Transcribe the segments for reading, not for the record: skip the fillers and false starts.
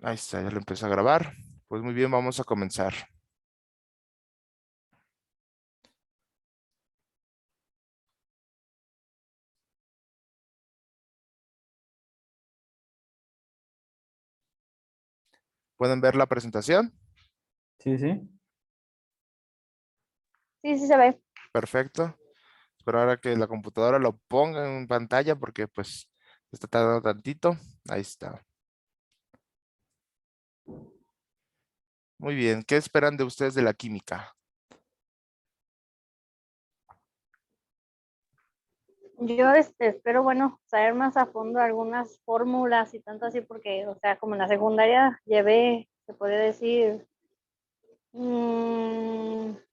Ahí está, ya lo empecé a grabar. Pues muy bien, vamos a comenzar. ¿Pueden ver la presentación? Sí, sí. Sí, sí se ve. Perfecto. Espero ahora que la computadora lo ponga en pantalla porque pues está tardando tantito. Ahí está. Muy bien. ¿Qué esperan de ustedes de la química? Yo espero, bueno, saber más a fondo algunas fórmulas y tanto así, porque, o sea, como en la secundaria llevé, se podría decir,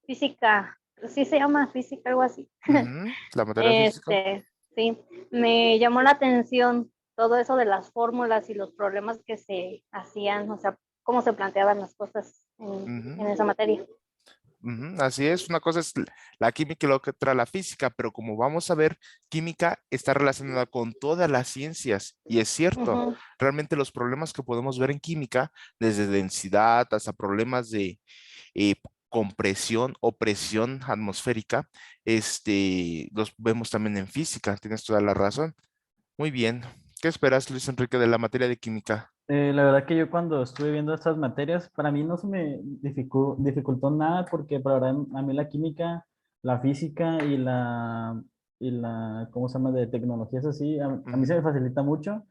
física, sí se llama física, algo así. Ujú, la materia física. Sí, me llamó la atención todo eso de las fórmulas y los problemas que se hacían, o sea, cómo se planteaban las cosas en Ujú, esa materia. ujú, así es, una cosa es la química y lo que otra la física, pero como vamos a ver, química está relacionada con todas las ciencias y es cierto, Ujú. realmente los problemas que podemos ver en química, desde densidad hasta problemas de eh, compresión o presión atmosférica, los vemos también en física, tienes toda la razón. Muy bien, ¿qué esperas, Luis Enrique, de la materia de química? La verdad que yo cuando estuve viendo estas materias, para mí no se me dificultó nada porque para verdad a mí la química, la física y la, ¿cómo se llama? De tecnologías así, a mí se me Ujú, facilita mucho.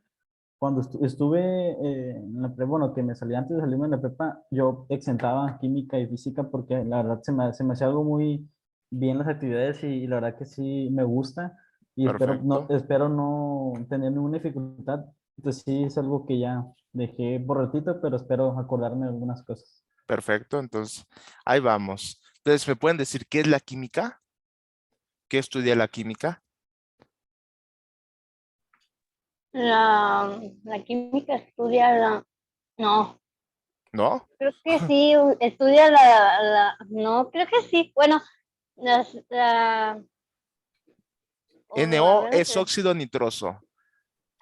Cuando estuve en la prepa, bueno, que me salí antes de salirme en la prepa, yo exentaba química y física porque la verdad se me hacía algo muy bien las actividades y la verdad que sí me gusta y perfecto. espero no tener ninguna dificultad. Entonces sí es algo que ya dejé por ratito, pero espero acordarme de algunas cosas. Perfecto, entonces ahí vamos. Entonces, ¿me pueden decir qué es la química? ¿Qué estudia la química? La química estudia no, ¿No? creo que sí, estudia no, creo que sí, bueno, la, a NO ver, es óxido nitroso.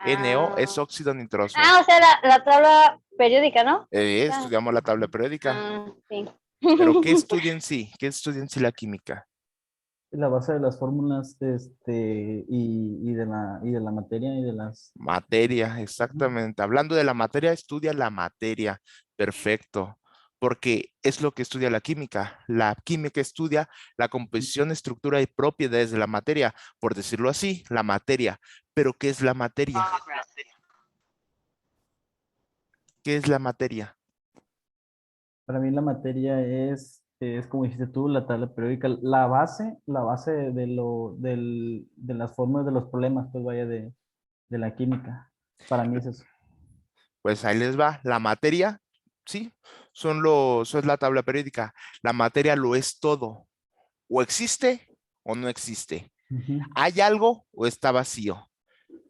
NO es ah, óxido nitroso. o sea, la tabla periódica, ¿no? Ah, Estudiamos la tabla periódica. sí. Pero ¿qué estudia en sí? ¿Qué estudia en sí la química? La base de las fórmulas y de la materia y de las... Materia, Ujú. exactamente. Hablando de la materia, estudia la materia. Perfecto. Porque es lo que estudia la química. La química estudia la composición, estructura y propiedades de la materia, por decirlo así, la materia. Pero ¿qué es la materia? ¿Qué es la materia? Para mí la materia es como dijiste tú, la tabla periódica, la base de las formas de los problemas, pues vaya, de la química. Para mí es eso. Pues ahí les va. La materia, sí, eso es la tabla periódica. La materia lo es todo. O existe o no existe. Ujú. ¿Hay algo o está vacío?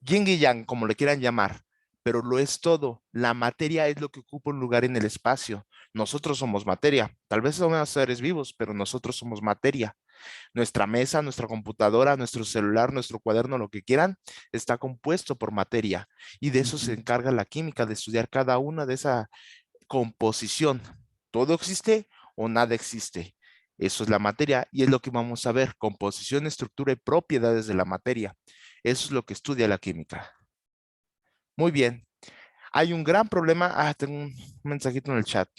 Yin y yang, como le quieran llamar, pero lo es todo. La materia es lo que ocupa un lugar en el espacio. Nosotros somos materia. Tal vez somos seres vivos, pero nosotros somos materia. Nuestra mesa, nuestra computadora, nuestro celular, nuestro cuaderno, lo que quieran, está compuesto por materia. Y de eso se Ujú. encarga la química, de estudiar cada una de esa composición. ¿Todo existe o nada existe? Eso es la materia y es lo que vamos a ver, composición, estructura y propiedades de la materia. Eso es lo que estudia la química. Muy bien. Hay un gran problema. Tengo un mensajito en el chat.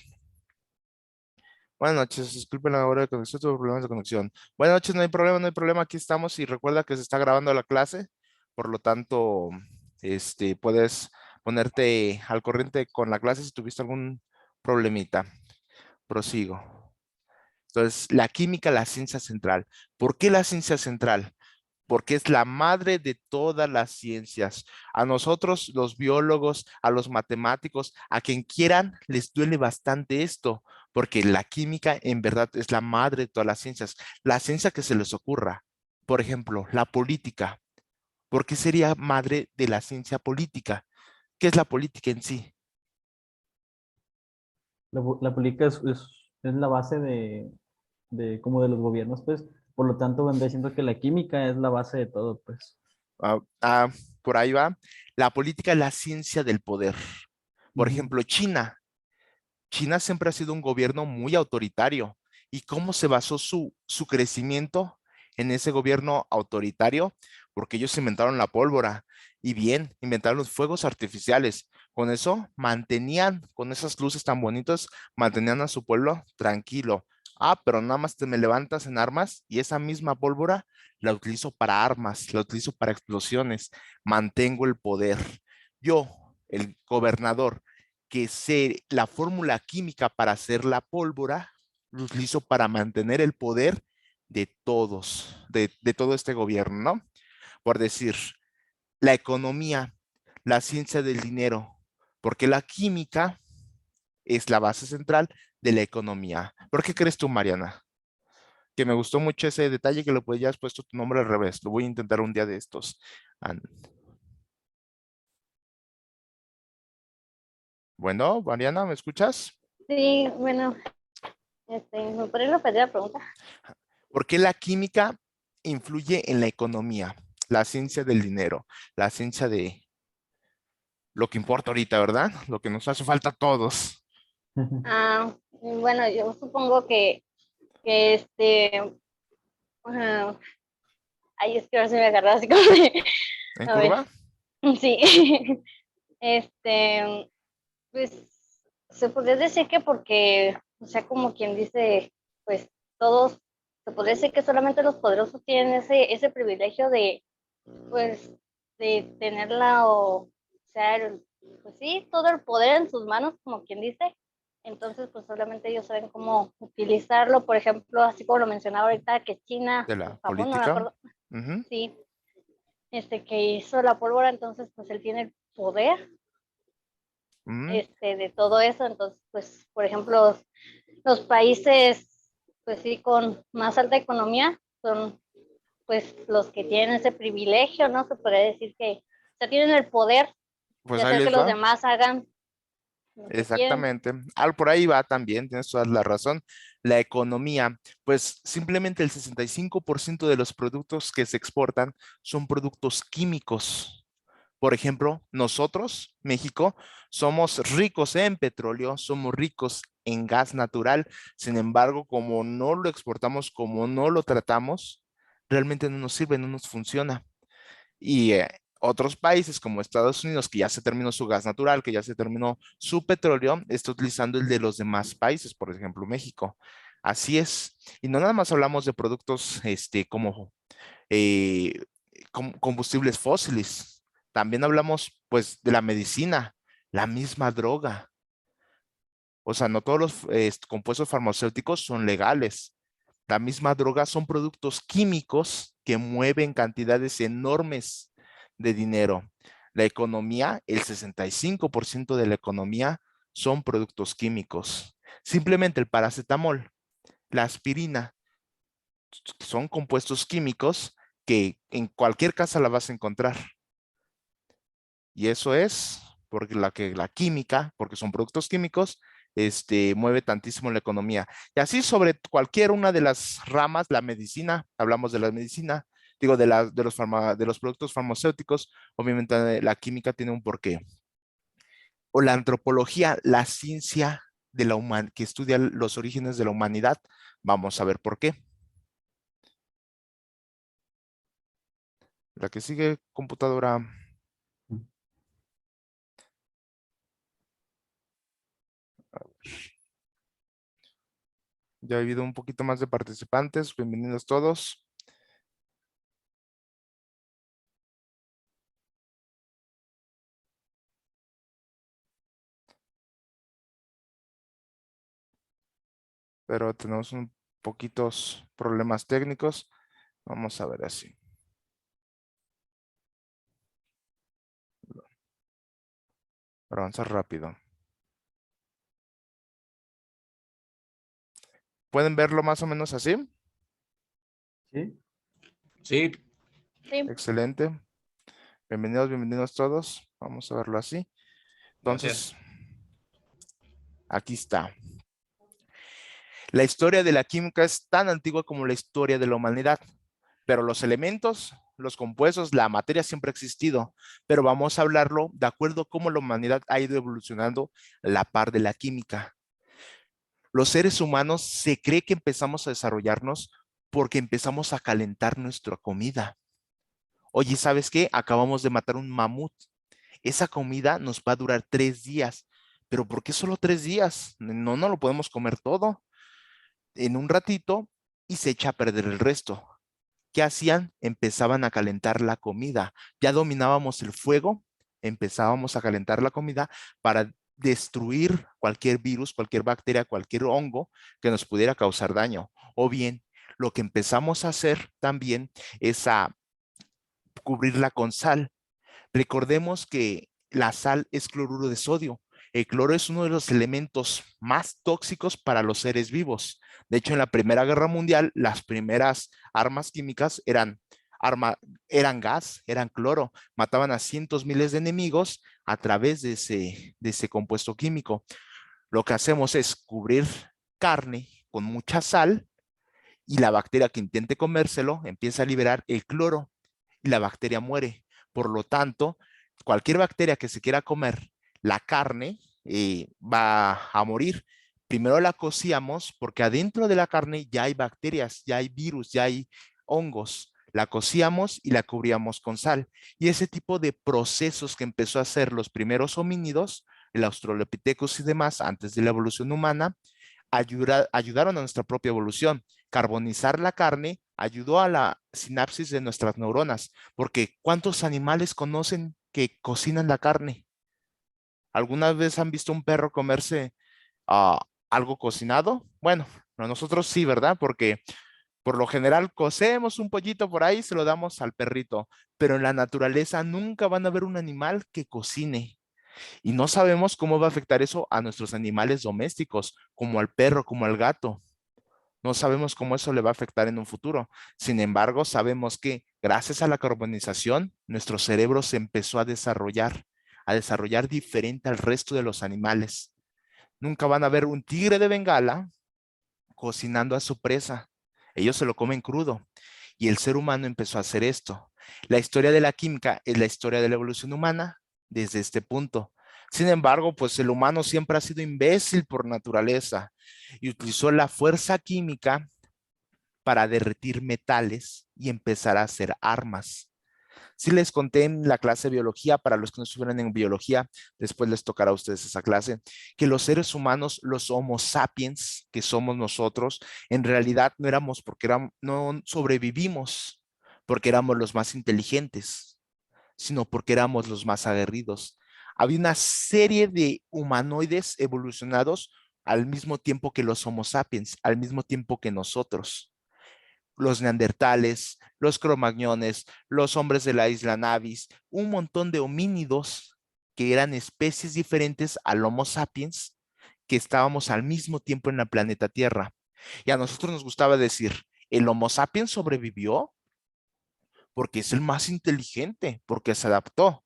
Buenas noches, disculpen la hora de conexión, tuve problemas de conexión. Buenas noches, no hay problema, no hay problema, aquí estamos y recuerda que se está grabando la clase, por lo tanto, puedes ponerte al corriente con la clase si tuviste algún problemita. Prosigo. Entonces, la química, la ciencia central. ¿Por qué la ciencia central? Porque es la madre de todas las ciencias. A nosotros, los biólogos, a los matemáticos, a quien quieran, les duele bastante esto, porque la química en verdad es la madre de todas las ciencias. La ciencia que se les ocurra. Por ejemplo, la política. ¿Por qué sería madre de la ciencia política? ¿Qué es la política en sí? La política es la base como de los gobiernos, pues. Por lo tanto, vendría diciendo que la química es la base de todo, pues. Ah, ah, por ahí va. La política es la ciencia del poder. Por Ujú. ejemplo, China. China siempre ha sido un gobierno muy autoritario. ¿Y cómo se basó su crecimiento en ese gobierno autoritario? Porque ellos inventaron la pólvora y bien, inventaron los fuegos artificiales. Con eso mantenían, con esas luces tan bonitas, mantenían a su pueblo tranquilo. Ah, pero nada más te me levantas en armas y esa misma pólvora la utilizo para armas, la utilizo para explosiones, mantengo el poder. Yo, el gobernador, que sé la fórmula química para hacer la pólvora, lo utilizo para mantener el poder de todos, de todo este gobierno, ¿no? Por decir, la economía, la ciencia del dinero, porque la química es la base central de la economía. ¿Por qué crees tú, Mariana? Que me gustó mucho ese detalle que lo hayas puesto tu nombre al revés. Lo voy a intentar un día de estos. Bueno, Mariana, ¿me escuchas? Sí, bueno, ¿me podría repetir la pregunta? ¿Por qué la química influye en la economía? La ciencia del dinero, la ciencia de lo que importa ahorita, ¿verdad? Lo que nos hace falta a todos. Bueno, yo supongo que ah, ay, es que ahora se me agarró así como ¿En a ver, curva? sí, este, pues se podría decir que porque, o sea, como quien dice, pues todos, se podría decir que solamente los poderosos tienen ese privilegio de, pues, de tenerla o sea, pues sí, todo el poder en sus manos, como quien dice. Entonces, pues solamente ellos saben cómo utilizarlo. Por ejemplo, así como lo mencionaba ahorita, que China, De la Japón, no me política. acuerdo, Ujú. sí, que hizo la pólvora, entonces, pues él tiene el poder Ujú. de todo eso. Entonces, pues, por ejemplo, los países, pues sí, con más alta economía son, pues, los que tienen ese privilegio, ¿no? Se podría decir que, o sea, tienen el poder de Pues ahí hacer que les los va. demás hagan lo que quieren. Exactamente. Por ahí va también, tienes toda la razón. La economía, pues simplemente el 65% de los productos que se exportan son productos químicos. Por ejemplo, nosotros, México, somos ricos en petróleo, somos ricos en gas natural. Sin embargo, como no lo exportamos, como no lo tratamos, realmente no nos sirve, no nos funciona. Y otros países como Estados Unidos, que ya se terminó su gas natural, que ya se terminó su petróleo, está utilizando el de los demás países, por ejemplo, México. Así es. Y no nada más hablamos de productos como eh, combustibles fósiles. También hablamos, pues, de la medicina, la misma droga. O sea, no todos los compuestos farmacéuticos son legales. La misma droga son productos químicos que mueven cantidades enormes de dinero. La economía, el 65% de la economía son productos químicos. Simplemente el paracetamol, la aspirina, son compuestos químicos que en cualquier casa la vas a encontrar. Y eso es porque la química, porque son productos químicos, mueve tantísimo la economía. Y así sobre cualquier una de las ramas, la medicina, hablamos de la medicina, digo, de los productos farmacéuticos, obviamente la química tiene un porqué. O la antropología, la ciencia de que estudia los orígenes de la humanidad, vamos a ver por qué. La que sigue, computadora. Ya ha habido un poquito más de participantes. Bienvenidos todos. Pero tenemos un poquitos problemas técnicos. Vamos a ver así. Para avanzar rápido. ¿Pueden verlo más o menos así? ¿Sí? Sí, Sí, Excelente. Bienvenidos, bienvenidos todos. Vamos a verlo así. gracias. Entonces, aquí está. La historia de la química es tan antigua como la historia de la humanidad, pero los elementos, los compuestos, la materia siempre ha existido, pero vamos a hablarlo de acuerdo a cómo la humanidad ha ido evolucionando a la par de la química. Los seres humanos se cree que empezamos a desarrollarnos porque empezamos a calentar nuestra comida. Oye, ¿sabes qué? Acabamos de matar un mamut. Esa comida nos va a durar 3 días. ¿Pero por qué solo 3 días? No lo podemos comer todo en un ratito y se echa a perder el resto. ¿Qué hacían? Empezaban a calentar la comida. Ya dominábamos el fuego, empezábamos a calentar la comida para destruir cualquier virus, cualquier bacteria, cualquier hongo que nos pudiera causar daño. O bien, lo que empezamos a hacer también es a cubrirla con sal. Recordemos que la sal es cloruro de sodio. El cloro es uno de los elementos más tóxicos para los seres vivos. De hecho, en la Primera Guerra Mundial, las primeras armas químicas eran gas, eran cloro. Mataban a cientos miles de enemigos a través de ese compuesto químico. Lo que hacemos es cubrir carne con mucha sal y la bacteria que intente comérselo empieza a liberar el cloro y la bacteria muere. Por lo tanto, cualquier bacteria que se quiera comer la carne va a morir. Primero la cocíamos porque adentro de la carne ya hay bacterias, ya hay virus, ya hay hongos. La cocíamos y la cubríamos con sal. Y ese tipo de procesos que empezó a hacer los primeros homínidos, el Australopithecus y demás, antes de la evolución humana, ayudaron a nuestra propia evolución. Carbonizar la carne ayudó a la sinapsis de nuestras neuronas, porque ¿cuántos animales conocen que cocinan la carne? ¿Alguna vez han visto un perro comerse uh, algo cocinado? Bueno, nosotros sí, ¿verdad? Porque por lo general cocemos un pollito por ahí y se lo damos al perrito, pero en la naturaleza nunca van a ver un animal que cocine. Y no sabemos cómo va a afectar eso a nuestros animales domésticos, como al perro, como al gato. No sabemos cómo eso le va a afectar en un futuro. Sin embargo, sabemos que gracias a la carbonización, nuestro cerebro se empezó a desarrollar diferente al resto de los animales. Nunca van a ver un tigre de Bengala cocinando a su presa. Ellos se lo comen crudo. Y el ser humano empezó a hacer esto. La historia de la química es la historia de la evolución humana desde este punto. Sin embargo, pues el humano siempre ha sido imbécil por naturaleza y utilizó la fuerza química para derretir metales y empezar a hacer armas. Sí les conté en la clase de biología, para los que no estuvieran en biología, después les tocará a ustedes esa clase, que los seres humanos, los Homo sapiens, que somos nosotros, en realidad no éramos porque no sobrevivimos porque éramos los más inteligentes, sino porque éramos los más aguerridos. Había una serie de humanoides evolucionados al mismo tiempo que los Homo sapiens, al mismo tiempo que nosotros. Los neandertales, los cromagnones, los hombres de la isla Navis, un montón de homínidos que eran especies diferentes al Homo sapiens, que estábamos al mismo tiempo en el planeta Tierra. Y a nosotros nos gustaba decir, ¿el Homo sapiens sobrevivió? Porque es el más inteligente, porque se adaptó.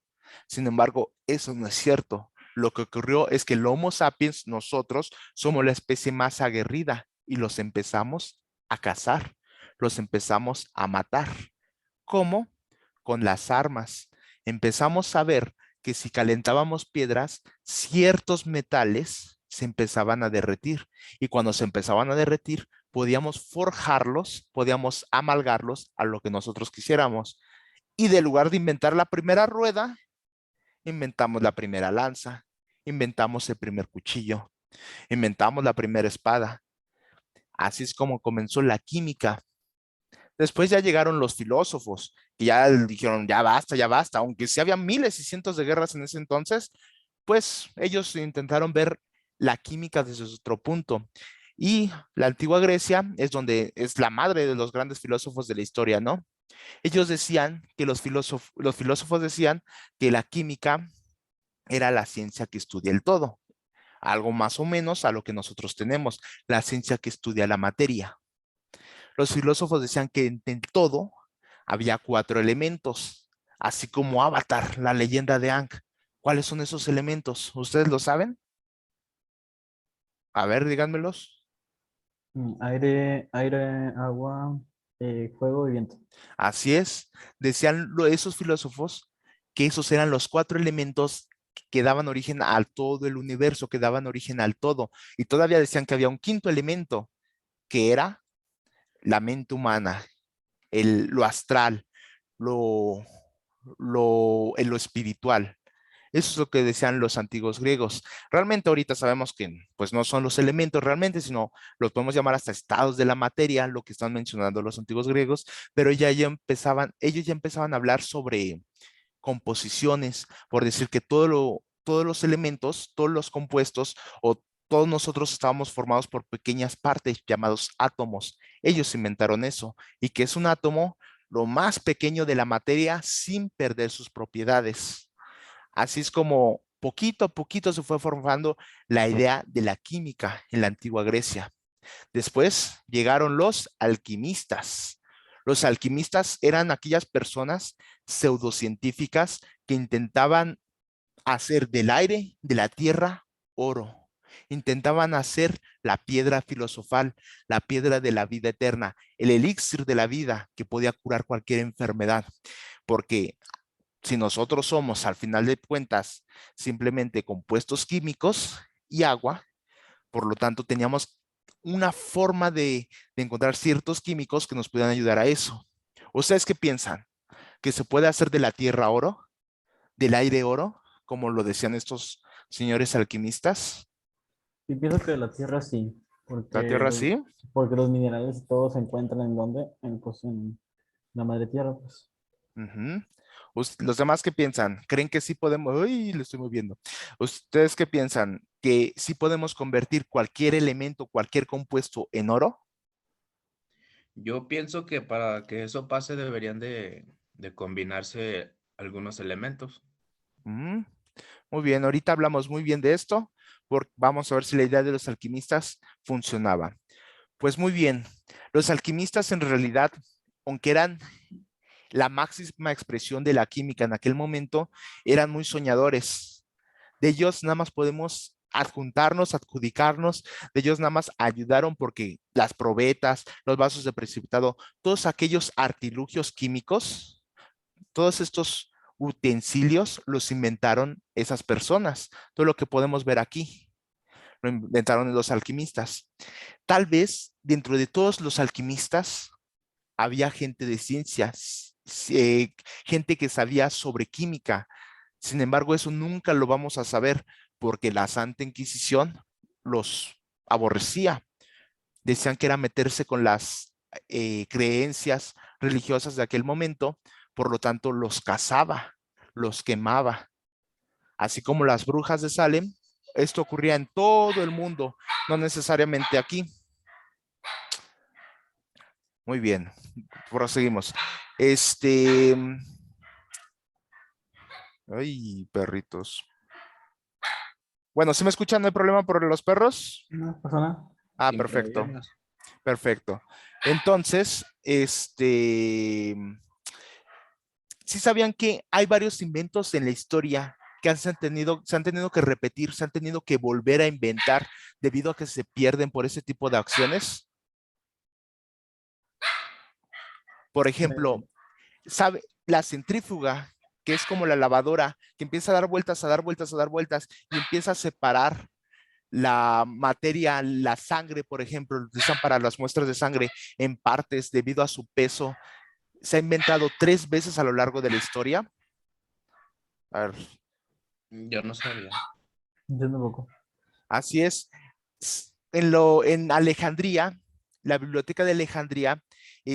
Sin embargo, eso no es cierto. Lo que ocurrió es que el Homo sapiens, nosotros, somos la especie más aguerrida y los empezamos a cazar, los empezamos a matar. ¿Cómo? Con las armas. Empezamos a ver que si calentábamos piedras, ciertos metales se empezaban a derretir. Y cuando se empezaban a derretir, podíamos forjarlos, podíamos amalgarlos a lo que nosotros quisiéramos. Y de lugar de inventar la primera rueda, inventamos la primera lanza, inventamos el primer cuchillo, inventamos la primera espada. Así es como comenzó la química. Después ya llegaron los filósofos, que ya dijeron, ya basta, aunque sí había miles y cientos de guerras en ese entonces, pues ellos intentaron ver la química desde otro punto. Y la antigua Grecia es donde es la madre de los grandes filósofos de la historia, ¿no? Ellos decían que los filósofos decían que la química era la ciencia que estudia el todo, algo más o menos a lo que nosotros tenemos, la ciencia que estudia la materia. Los filósofos decían que en el todo había 4 elementos, así como Avatar, la leyenda de Aang. ¿Cuáles son esos elementos? ¿Ustedes lo saben? A ver, díganmelos. Aire, agua. Fuego y viento. Así es, decían esos filósofos que esos eran los cuatro elementos que daban origen a todo el universo, que daban origen al todo. Y todavía decían que había un quinto elemento, que era la mente humana, lo astral, lo, lo espiritual. Eso es lo que decían los antiguos griegos. Realmente ahorita sabemos que pues no son los elementos realmente, sino los podemos llamar hasta estados de la materia, lo que están mencionando los antiguos griegos, pero ellos ya empezaban a hablar sobre composiciones, por decir que todos los elementos, todos los compuestos o todos nosotros estábamos formados por pequeñas partes llamados átomos. Ellos inventaron eso y que es un átomo lo más pequeño de la materia sin perder sus propiedades. Así es como poquito a poquito se fue formando la idea de la química en la antigua Grecia. Después llegaron los alquimistas. Los alquimistas eran aquellas personas pseudocientíficas que intentaban hacer del aire, de la tierra, oro. Intentaban hacer la piedra filosofal, la piedra de la vida eterna, el elixir de la vida que podía curar cualquier enfermedad. Porque si nosotros somos, al final de cuentas, simplemente compuestos químicos y agua, por lo tanto, teníamos una forma de encontrar ciertos químicos que nos pudieran ayudar a eso. ¿Ustedes qué piensan? ¿Que se puede hacer de la tierra oro? ¿Del aire oro? Como lo decían estos señores alquimistas. Y pienso que la Tierra sí, ¿La tierra sí? porque los minerales y todo se encuentran en donde, pues, en la madre Tierra, pues. Ujú. ¿Los demás qué piensan? ¿Creen que sí podemos? Uy, lo estoy moviendo. ¿Ustedes qué piensan? ¿Que sí podemos convertir cualquier elemento, cualquier compuesto en oro? Yo pienso que para que eso pase deberían de combinarse algunos elementos. Mm, Muy bien, ahorita hablamos muy bien de esto, porque vamos a ver si la idea de los alquimistas funcionaba. Pues muy bien, los alquimistas en realidad, aunque eran la máxima expresión de la química en aquel momento, eran muy soñadores. De ellos nada más podemos adjuntarnos, adjudicarnos, de ellos nada más ayudaron porque las probetas, los vasos de precipitado, todos aquellos artilugios químicos, todos estos utensilios los inventaron esas personas. Todo lo que podemos ver aquí lo inventaron los alquimistas. Tal vez dentro de todos los alquimistas había gente de ciencias, gente que sabía sobre química. Sin embargo, eso nunca lo vamos a saber porque la Santa Inquisición los aborrecía. Decían que era meterse con las creencias religiosas de aquel momento, por lo tanto los cazaba, los quemaba. Así como las brujas de Salem, esto ocurría en todo el mundo, no necesariamente aquí. Muy bien, proseguimos. Ay, perritos. Bueno, ¿sí me escuchan? ¿No hay problema por los perros? No pasa nada. Ah, Sin perfecto, problemas. perfecto. Entonces, sí sabían que hay varios inventos en la historia que se han tenido que repetir, se han tenido que volver a inventar debido a que se pierden por ese tipo de acciones. Por ejemplo, Eh, ¿sabe? La centrífuga, que es como la lavadora, que empieza a dar vueltas, a dar vueltas, a dar vueltas y empieza a separar la materia, la sangre, por ejemplo, lo utilizan para las muestras de sangre en partes debido a su peso. Se ha inventado 3 veces a lo largo de la historia. A ver, Yo no sabía. yo tampoco. así es. En Alejandría, la biblioteca de Alejandría,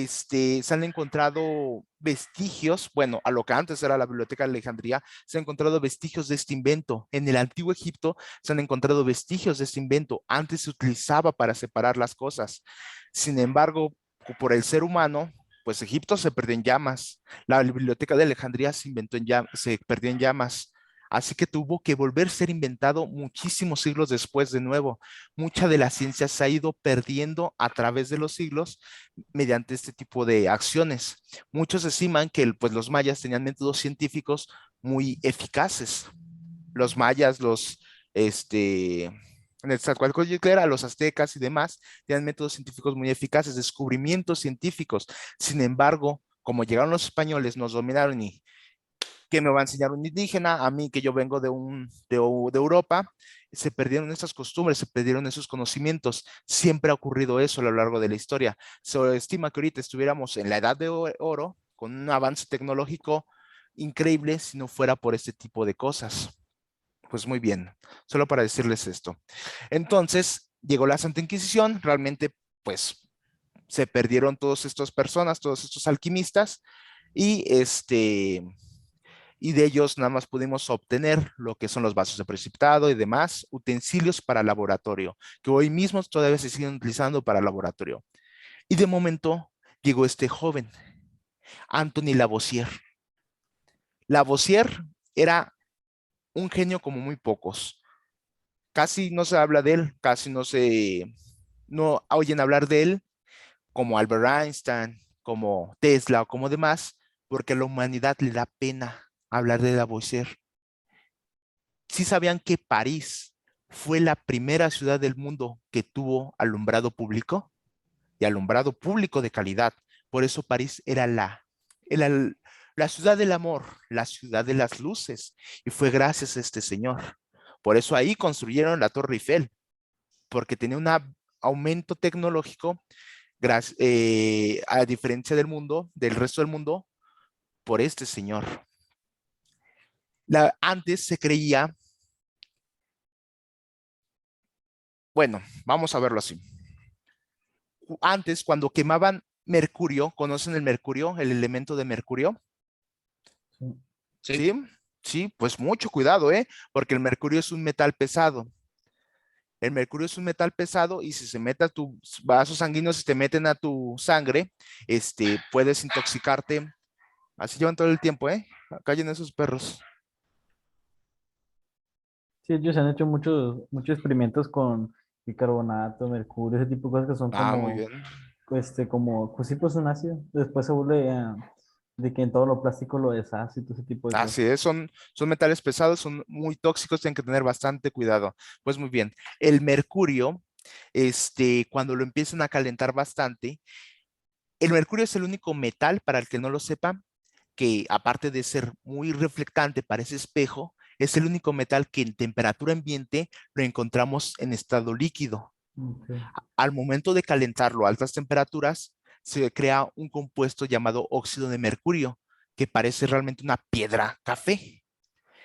se han encontrado vestigios, bueno, a lo que antes era la biblioteca de Alejandría, se han encontrado vestigios de este invento. En el antiguo Egipto se han encontrado vestigios de este invento. Antes se utilizaba para separar las cosas. Sin embargo, por el ser humano, pues Egipto se perdió en llamas. La biblioteca de Alejandría se perdió en llamas. Así que tuvo que volver a ser inventado muchísimos siglos después de nuevo. Mucha de la ciencia se ha ido perdiendo a través de los siglos mediante este tipo de acciones. Muchos estiman que pues, los mayas tenían métodos científicos muy eficaces. Los mayas, este, Nezahualcóyotl, a los aztecas y demás, tenían métodos científicos muy eficaces, descubrimientos científicos. Sin embargo, como llegaron los españoles, nos dominaron y ¿qué me va a enseñar un indígena? A mí que yo vengo de Europa, se perdieron esas costumbres, se perdieron esos conocimientos. Siempre ha ocurrido eso a lo largo de la historia. Se estima que ahorita estuviéramos en la edad de oro, con un avance tecnológico increíble si no fuera por este tipo de cosas. Pues muy bien, solo para decirles esto. Entonces, llegó la Santa Inquisición, realmente, pues, se perdieron todas estas personas, todos estos alquimistas, y y de ellos nada más pudimos obtener lo que son los vasos de precipitado y demás utensilios para laboratorio, que hoy mismo todavía se siguen utilizando para laboratorio. Y de momento llegó este joven, Anthony Lavoisier. Lavoisier era un genio como muy pocos. Casi no se habla de él, no oyen hablar de él como Albert Einstein, como Tesla o como demás, porque a la humanidad le da pena hablar de Lavoisier. ¿Sí sabían que París fue la primera ciudad del mundo que tuvo alumbrado público? Y alumbrado público de calidad. Por eso París era era la ciudad del amor, la ciudad de las luces. Y fue gracias a este señor. Por eso ahí construyeron la Torre Eiffel, porque tenía un aumento tecnológico, a diferencia del resto del mundo, por este señor. Antes se creía, bueno, vamos a verlo así. Antes, cuando quemaban mercurio, ¿conocen el mercurio, el elemento de mercurio? Sí. Sí. Sí, sí, pues mucho cuidado, ¿eh? Porque el mercurio es un metal pesado. El mercurio es un metal pesado y si se mete a tus vasos sanguíneos, si te meten a tu sangre, puedes intoxicarte. Así llevan todo el tiempo, ¿eh? Callen esos perros. Sí, ellos han hecho muchos experimentos con bicarbonato, mercurio, ese tipo de cosas que son Ah, muy como, bien. pues sí, pues un ácido. Después se vuelve de que en todo lo plástico lo deshace y todo ese tipo de cosas. Así es, son metales pesados, son muy tóxicos, tienen que tener bastante cuidado. Pues muy bien, el mercurio, cuando lo empiezan a calentar bastante, el mercurio es el único metal, para el que no lo sepa, que aparte de ser muy reflectante para ese espejo, es el único metal que en temperatura ambiente lo encontramos en estado líquido. Ok. Al momento de calentarlo a altas temperaturas, se crea un compuesto llamado óxido de mercurio, que parece realmente una piedra café.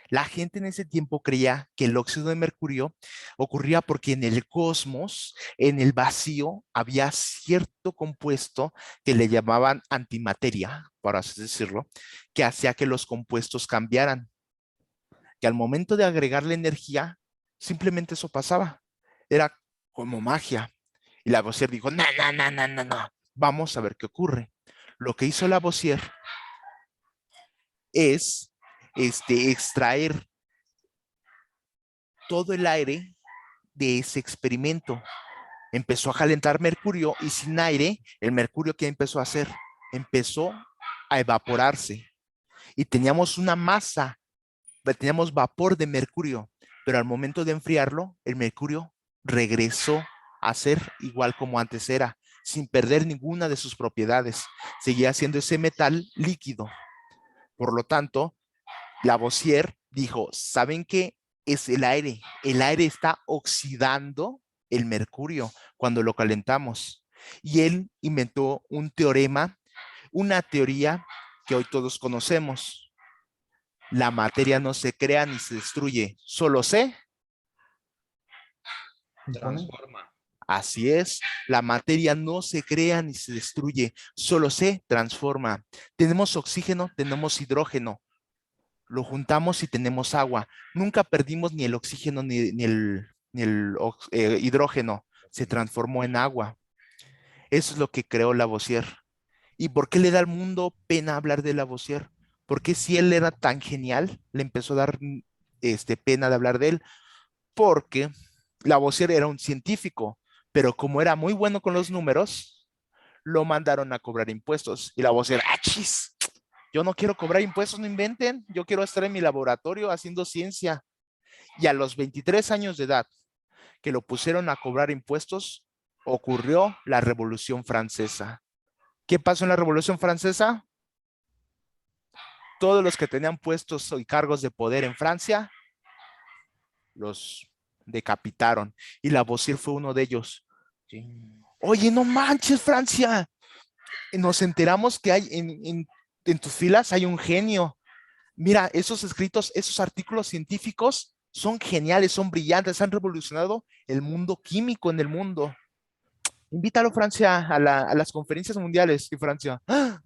La gente en ese tiempo creía que el óxido de mercurio ocurría porque en el cosmos, en el vacío, había cierto compuesto que le llamaban antimateria, por así decirlo, que hacía que los compuestos cambiaran, que al momento de agregarle energía, simplemente eso pasaba. Era como magia. Y Lavoisier dijo, no, no, no, no, no, no, vamos a ver qué ocurre. Lo que hizo Lavoisier es extraer todo el aire de ese experimento. Empezó a calentar mercurio y sin aire, el mercurio que empezó a hacer, empezó a evaporarse y teníamos una masa, teníamos vapor de mercurio, pero al momento de enfriarlo, el mercurio regresó a ser igual como antes era, sin perder ninguna de sus propiedades. Seguía siendo ese metal líquido. Por lo tanto, Lavoisier dijo, ¿saben qué? Es el aire. El aire está oxidando el mercurio cuando lo calentamos. Y él inventó un teorema, una teoría que hoy todos conocemos. La materia no se crea ni se destruye, solo se. ¿Compone? Transforma. Así es, la materia no se crea ni se destruye, solo se transforma. Tenemos oxígeno, tenemos hidrógeno, lo juntamos y tenemos agua. Nunca perdimos ni el oxígeno ni el hidrógeno. Se transformó en agua. Eso es lo que creó Lavoisier. ¿Y por qué le da al mundo pena hablar de Lavoisier? Porque si él era tan genial, le empezó a dar pena de hablar de él? Porque Lavoisier era un científico, pero como era muy bueno con los números, lo mandaron a cobrar impuestos. Y Lavoisier, ¡achis! Yo no quiero cobrar impuestos, no inventen. Yo quiero estar en mi laboratorio haciendo ciencia. Y a los 23 años de edad, que lo pusieron a cobrar impuestos, ocurrió la Revolución Francesa. ¿Qué pasó en la Revolución Francesa? Todos los que tenían puestos y cargos de poder en Francia los decapitaron y Lavoisier fue uno de ellos. Sí. Oye, no manches, Francia. Nos enteramos que hay en tus filas hay un genio. Mira, esos escritos, esos artículos científicos son geniales, son brillantes, han revolucionado el mundo químico en el mundo. Invítalo, Francia, a las conferencias mundiales. Y Francia, ¡ah!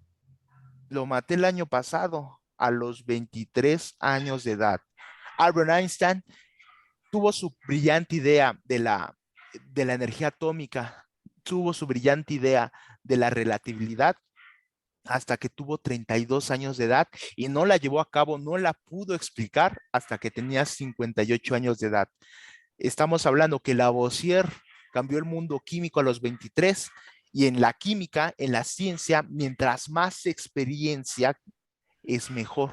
Lo maté el año pasado, a los 23 años de edad. Albert Einstein tuvo su brillante idea de la energía atómica, tuvo su brillante idea de la relatividad hasta que tuvo 32 años de edad y no la llevó a cabo, no la pudo explicar hasta que tenía 58 años de edad. Estamos hablando que Lavoisier cambió el mundo químico a los 23 y en la química, en la ciencia, mientras más experiencia es mejor.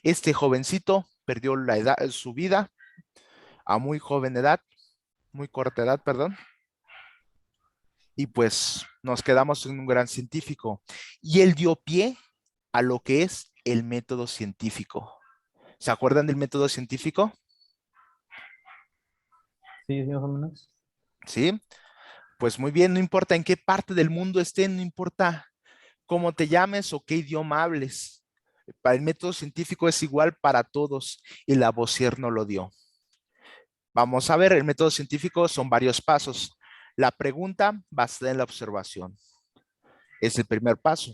Este jovencito perdió su vida a muy joven edad, muy corta edad, perdón, y pues nos quedamos en un gran científico. Y él dio pie a lo que es el método científico. ¿Se acuerdan del método científico? Sí, sí, más o menos. Sí, pues muy bien, no importa en qué parte del mundo estén, no importa cómo te llames o qué idioma hables. Para el método científico es igual para todos y Lavoisier no lo dio. Vamos a ver, el método científico son varios pasos. La pregunta basada en la observación es el primer paso.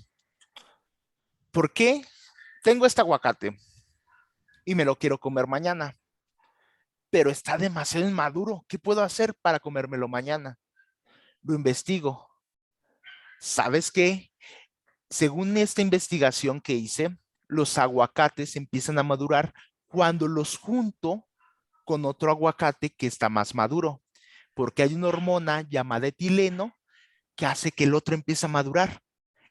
¿Por qué tengo este aguacate y me lo quiero comer mañana? Pero está demasiado inmaduro. ¿Qué puedo hacer para comérmelo mañana? Lo investigo. ¿Sabes qué? Según esta investigación que hice, los aguacates empiezan a madurar cuando los junto con otro aguacate que está más maduro, porque hay una hormona llamada etileno que hace que el otro empiece a madurar.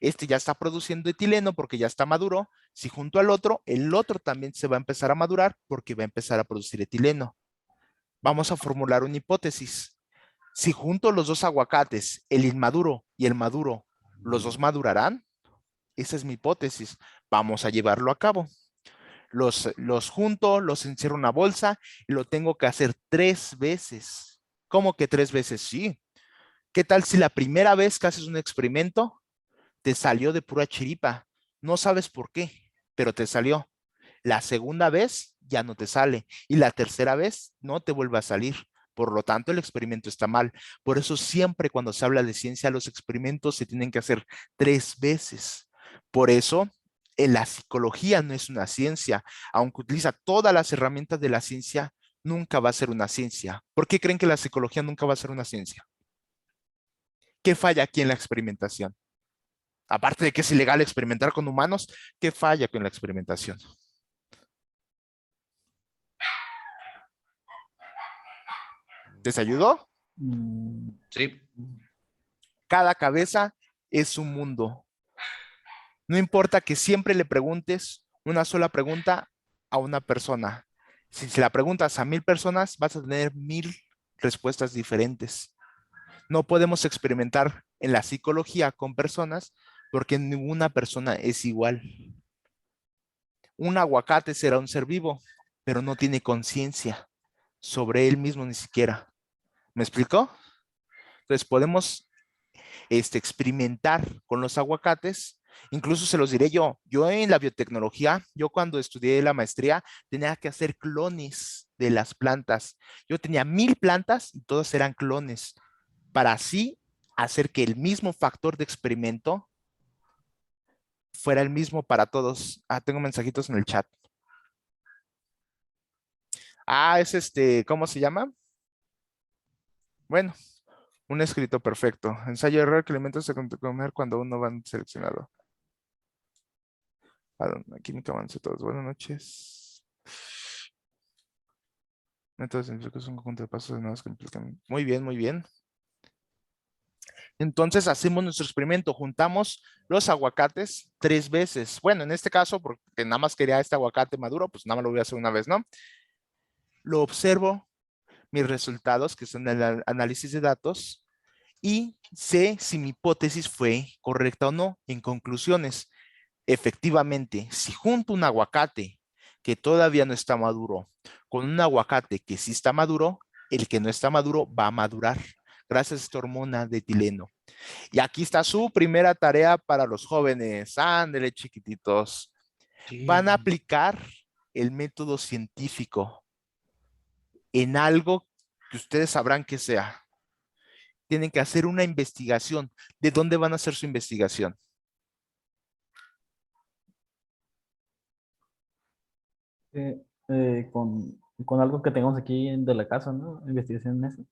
Este ya está produciendo etileno porque ya está maduro. Si junto al otro, el otro también se va a empezar a madurar porque va a empezar a producir etileno. Vamos a formular una hipótesis. Si junto los dos aguacates, el inmaduro y el maduro, los dos madurarán. Esa es mi hipótesis. Vamos a llevarlo a cabo. Los junto, los encierro en una bolsa y lo tengo que hacer 3 veces. ¿Cómo que 3 veces? Sí. ¿Qué tal si la primera vez que haces un experimento te salió de pura chiripa? No sabes por qué, pero te salió. La segunda vez ya no te sale y la tercera vez no te vuelve a salir. Por lo tanto, el experimento está mal. Por eso siempre cuando se habla de ciencia, los experimentos se tienen que hacer 3 veces. Por eso, la psicología no es una ciencia. Aunque utiliza todas las herramientas de la ciencia, nunca va a ser una ciencia. ¿Por qué creen que la psicología nunca va a ser una ciencia? ¿Qué falla aquí en la experimentación? Aparte de que es ilegal experimentar con humanos, ¿qué falla con la experimentación? ¿Les ayudó? Sí. Cada cabeza es un mundo. No importa que siempre le preguntes una sola pregunta a una persona. Si la preguntas a 1000 personas, vas a tener 1000 respuestas diferentes. No podemos experimentar en la psicología con personas porque ninguna persona es igual. Un aguacate será un ser vivo, pero no tiene conciencia sobre él mismo ni siquiera. ¿Me explicó? Entonces podemos experimentar con los aguacates. Incluso se los diré yo en la biotecnología, yo cuando estudié la maestría tenía que hacer clones de las plantas. Yo tenía 1000 plantas y todas eran clones para así hacer que el mismo factor de experimento fuera el mismo para todos. Tengo mensajitos en el chat. Es ¿cómo se llama? Bueno, un escrito perfecto. Ensayo de error que alimentos se comer cuando uno va seleccionado. Química avance todos. Buenas noches. Métodos científicos son un conjunto de pasos nuevos que implican. Muy bien, muy bien. Entonces hacemos nuestro experimento. Juntamos los aguacates 3 veces. Bueno, en este caso, porque nada más quería este aguacate maduro, pues nada más lo voy a hacer una vez, ¿no? Lo observo, mis resultados, que son el análisis de datos, y sé si mi hipótesis fue correcta o no. En conclusiones, efectivamente, si junto un aguacate que todavía no está maduro con un aguacate que sí está maduro, el que no está maduro va a madurar gracias a esta hormona de etileno. Y aquí está su primera tarea para los jóvenes. Ándele, chiquititos. Van a Sí. aplicar el método científico en algo que ustedes sabrán que sea. Tienen que hacer una investigación. ¿De dónde van a hacer su investigación? Eh, con algo que tengamos aquí de la casa, ¿no? Investigación en eso.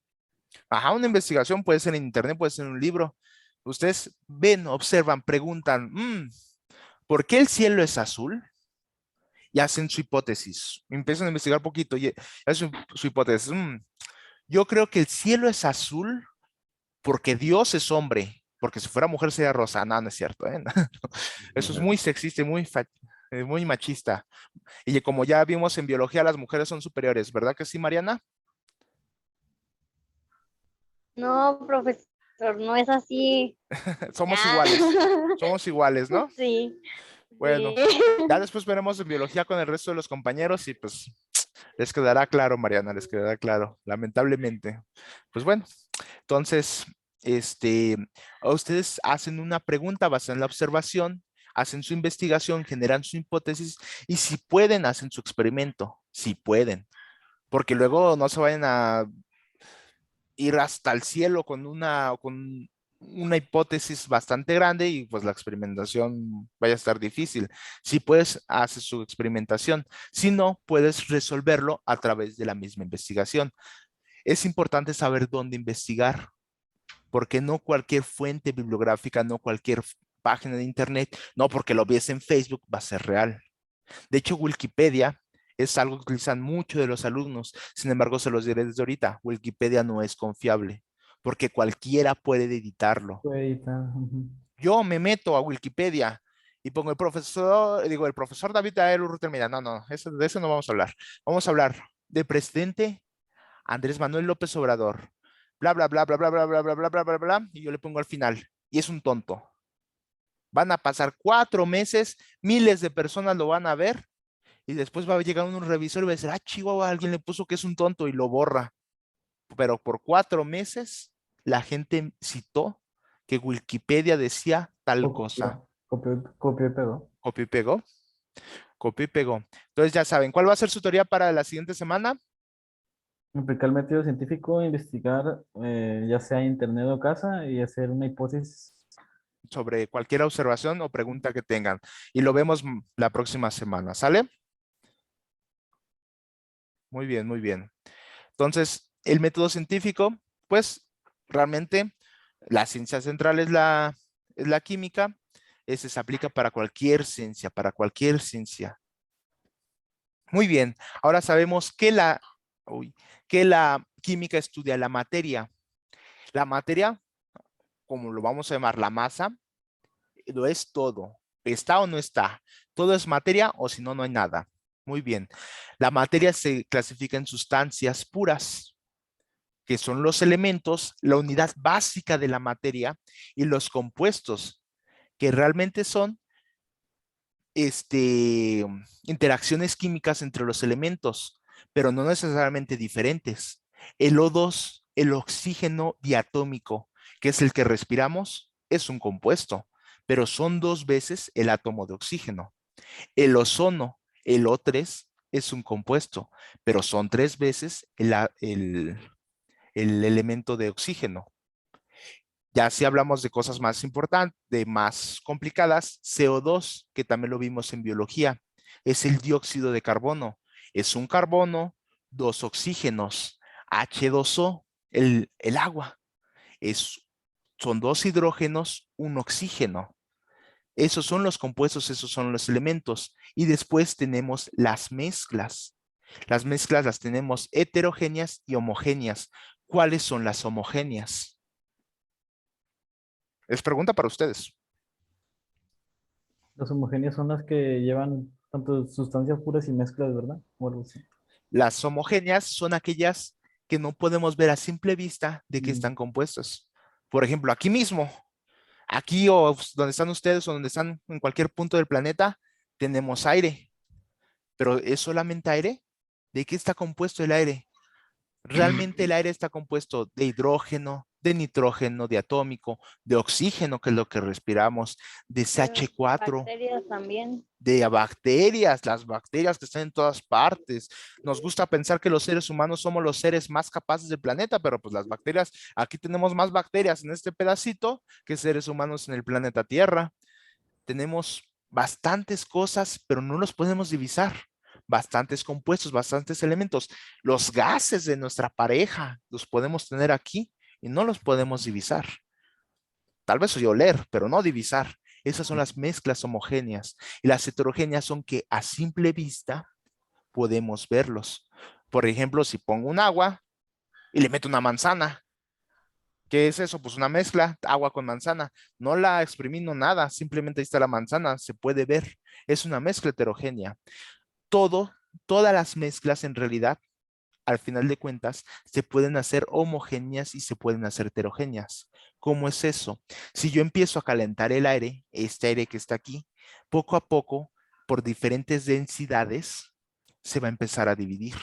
Ajá, una investigación puede ser en internet, puede ser en un libro. Ustedes ven, observan, preguntan, ¿por qué el cielo es azul? Y hacen su hipótesis. Empiezan a investigar poquito y hacen su hipótesis. Yo creo que el cielo es azul porque Dios es hombre, porque si fuera mujer sería rosa. No, no es cierto, ¿eh? Eso es muy sexista y muy machista. Y como ya vimos en biología, las mujeres son superiores, ¿verdad que sí, Mariana? No, profesor, no es así. Somos Ah, iguales, ¿no? sí, Bueno, sí. ya después veremos en biología con el resto de los compañeros y pues les quedará claro, Mariana, les quedará claro, lamentablemente. Pues bueno, entonces, este, ustedes hacen una pregunta basada en la observación, hacen su investigación, generan su hipótesis y si pueden, hacen su experimento, si pueden, porque luego no se vayan a ir hasta el cielo con una hipótesis bastante grande y pues la experimentación vaya a estar difícil. Si puedes, haces su experimentación. Si no, puedes resolverlo a través de la misma investigación. Es importante saber dónde investigar, porque no cualquier fuente bibliográfica, no cualquier página de internet, no porque lo vies en Facebook va a ser real. De hecho, Wikipedia es algo que utilizan mucho de los alumnos. Sin embargo, se los diré desde ahorita, Wikipedia no es confiable porque cualquiera puede editarlo. Ahí está, ujú. Yo me meto a Wikipedia y pongo el profesor David A. Urrutia. No, no, de eso no vamos a hablar. Vamos a hablar del presidente Andrés Manuel López Obrador. Bla, bla, bla, bla, bla, bla, bla, bla, bla, bla, bla, bla, y yo le pongo al final. Y es un tonto. Van a pasar 4 meses, miles de personas lo van a ver y después va a llegar un revisor y va a decir, Chihuahua, alguien le puso que es un tonto y lo borra. Pero por 4 meses la gente citó que Wikipedia decía tal cosa. Copió, copió y pegó. Copió y pegó, copió y pegó. Entonces ya saben, ¿cuál va a ser su teoría para la siguiente semana? Aplicar el método científico, investigar, ya sea internet o casa, y hacer una hipótesis. Sobre cualquier observación o pregunta que tengan. Y lo vemos la próxima semana, ¿sale? Muy bien, muy bien. Entonces, el método científico, pues realmente la ciencia central es la química. Ese se aplica para cualquier ciencia, para cualquier ciencia. Muy bien, ahora sabemos que la química estudia la materia. La materia, como lo vamos a llamar, la masa, lo es todo. ¿Está o no está? Todo es materia o si no, no hay nada. Muy bien. La materia se clasifica en sustancias puras, que son los elementos, la unidad básica de la materia, y los compuestos, que realmente son interacciones químicas entre los elementos, pero no necesariamente diferentes. El O2, el oxígeno diatómico, que es el que respiramos, es un compuesto, pero son 2 veces el átomo de oxígeno. El ozono, el O3, es un compuesto, pero son 3 veces el elemento de oxígeno. Ya si hablamos de cosas más importantes, de más complicadas, CO2, que también lo vimos en biología, es el dióxido de carbono. Es un carbono, 2 oxígenos. H2O, el agua, son 2 hidrógenos, un oxígeno. Esos son los compuestos, esos son los elementos. Y después tenemos las mezclas. Las mezclas las tenemos heterogéneas y homogéneas. ¿Cuáles son las homogéneas? Es pregunta para ustedes. Las homogéneas son las que llevan tanto sustancias puras y mezclas, ¿verdad? O algo así. Las homogéneas son aquellas que no podemos ver a simple vista de qué están compuestos. Por ejemplo, aquí mismo, aquí o donde están ustedes o donde están en cualquier punto del planeta, tenemos aire. Pero ¿es solamente aire? ¿De qué está compuesto el aire? Realmente el aire está compuesto de hidrógeno, de nitrógeno, de atómico, de oxígeno, que es lo que respiramos, de CH4, Bacterias también. de bacterias, las bacterias que están en todas partes. Nos gusta pensar que los seres humanos somos los seres más capaces del planeta, pero pues las bacterias, aquí tenemos más bacterias en este pedacito que seres humanos en el planeta Tierra. Tenemos bastantes cosas, pero no los podemos divisar. Bastantes compuestos, bastantes elementos. Los gases de nuestra pareja los podemos tener aquí y no los podemos divisar. Tal vez oír oler, pero no divisar. Esas son las mezclas homogéneas. Y las heterogéneas son que a simple vista podemos verlos. Por ejemplo, si pongo un agua y le meto una manzana, ¿qué es eso? Pues una mezcla, agua con manzana. No la exprimí, no nada, simplemente ahí está la manzana, se puede ver. Es una mezcla heterogénea. Todas las mezclas en realidad, al final de cuentas, se pueden hacer homogéneas y se pueden hacer heterogéneas. ¿Cómo es eso? Si yo empiezo a calentar el aire, este aire que está aquí, poco a poco, por diferentes densidades, se va a empezar a dividir.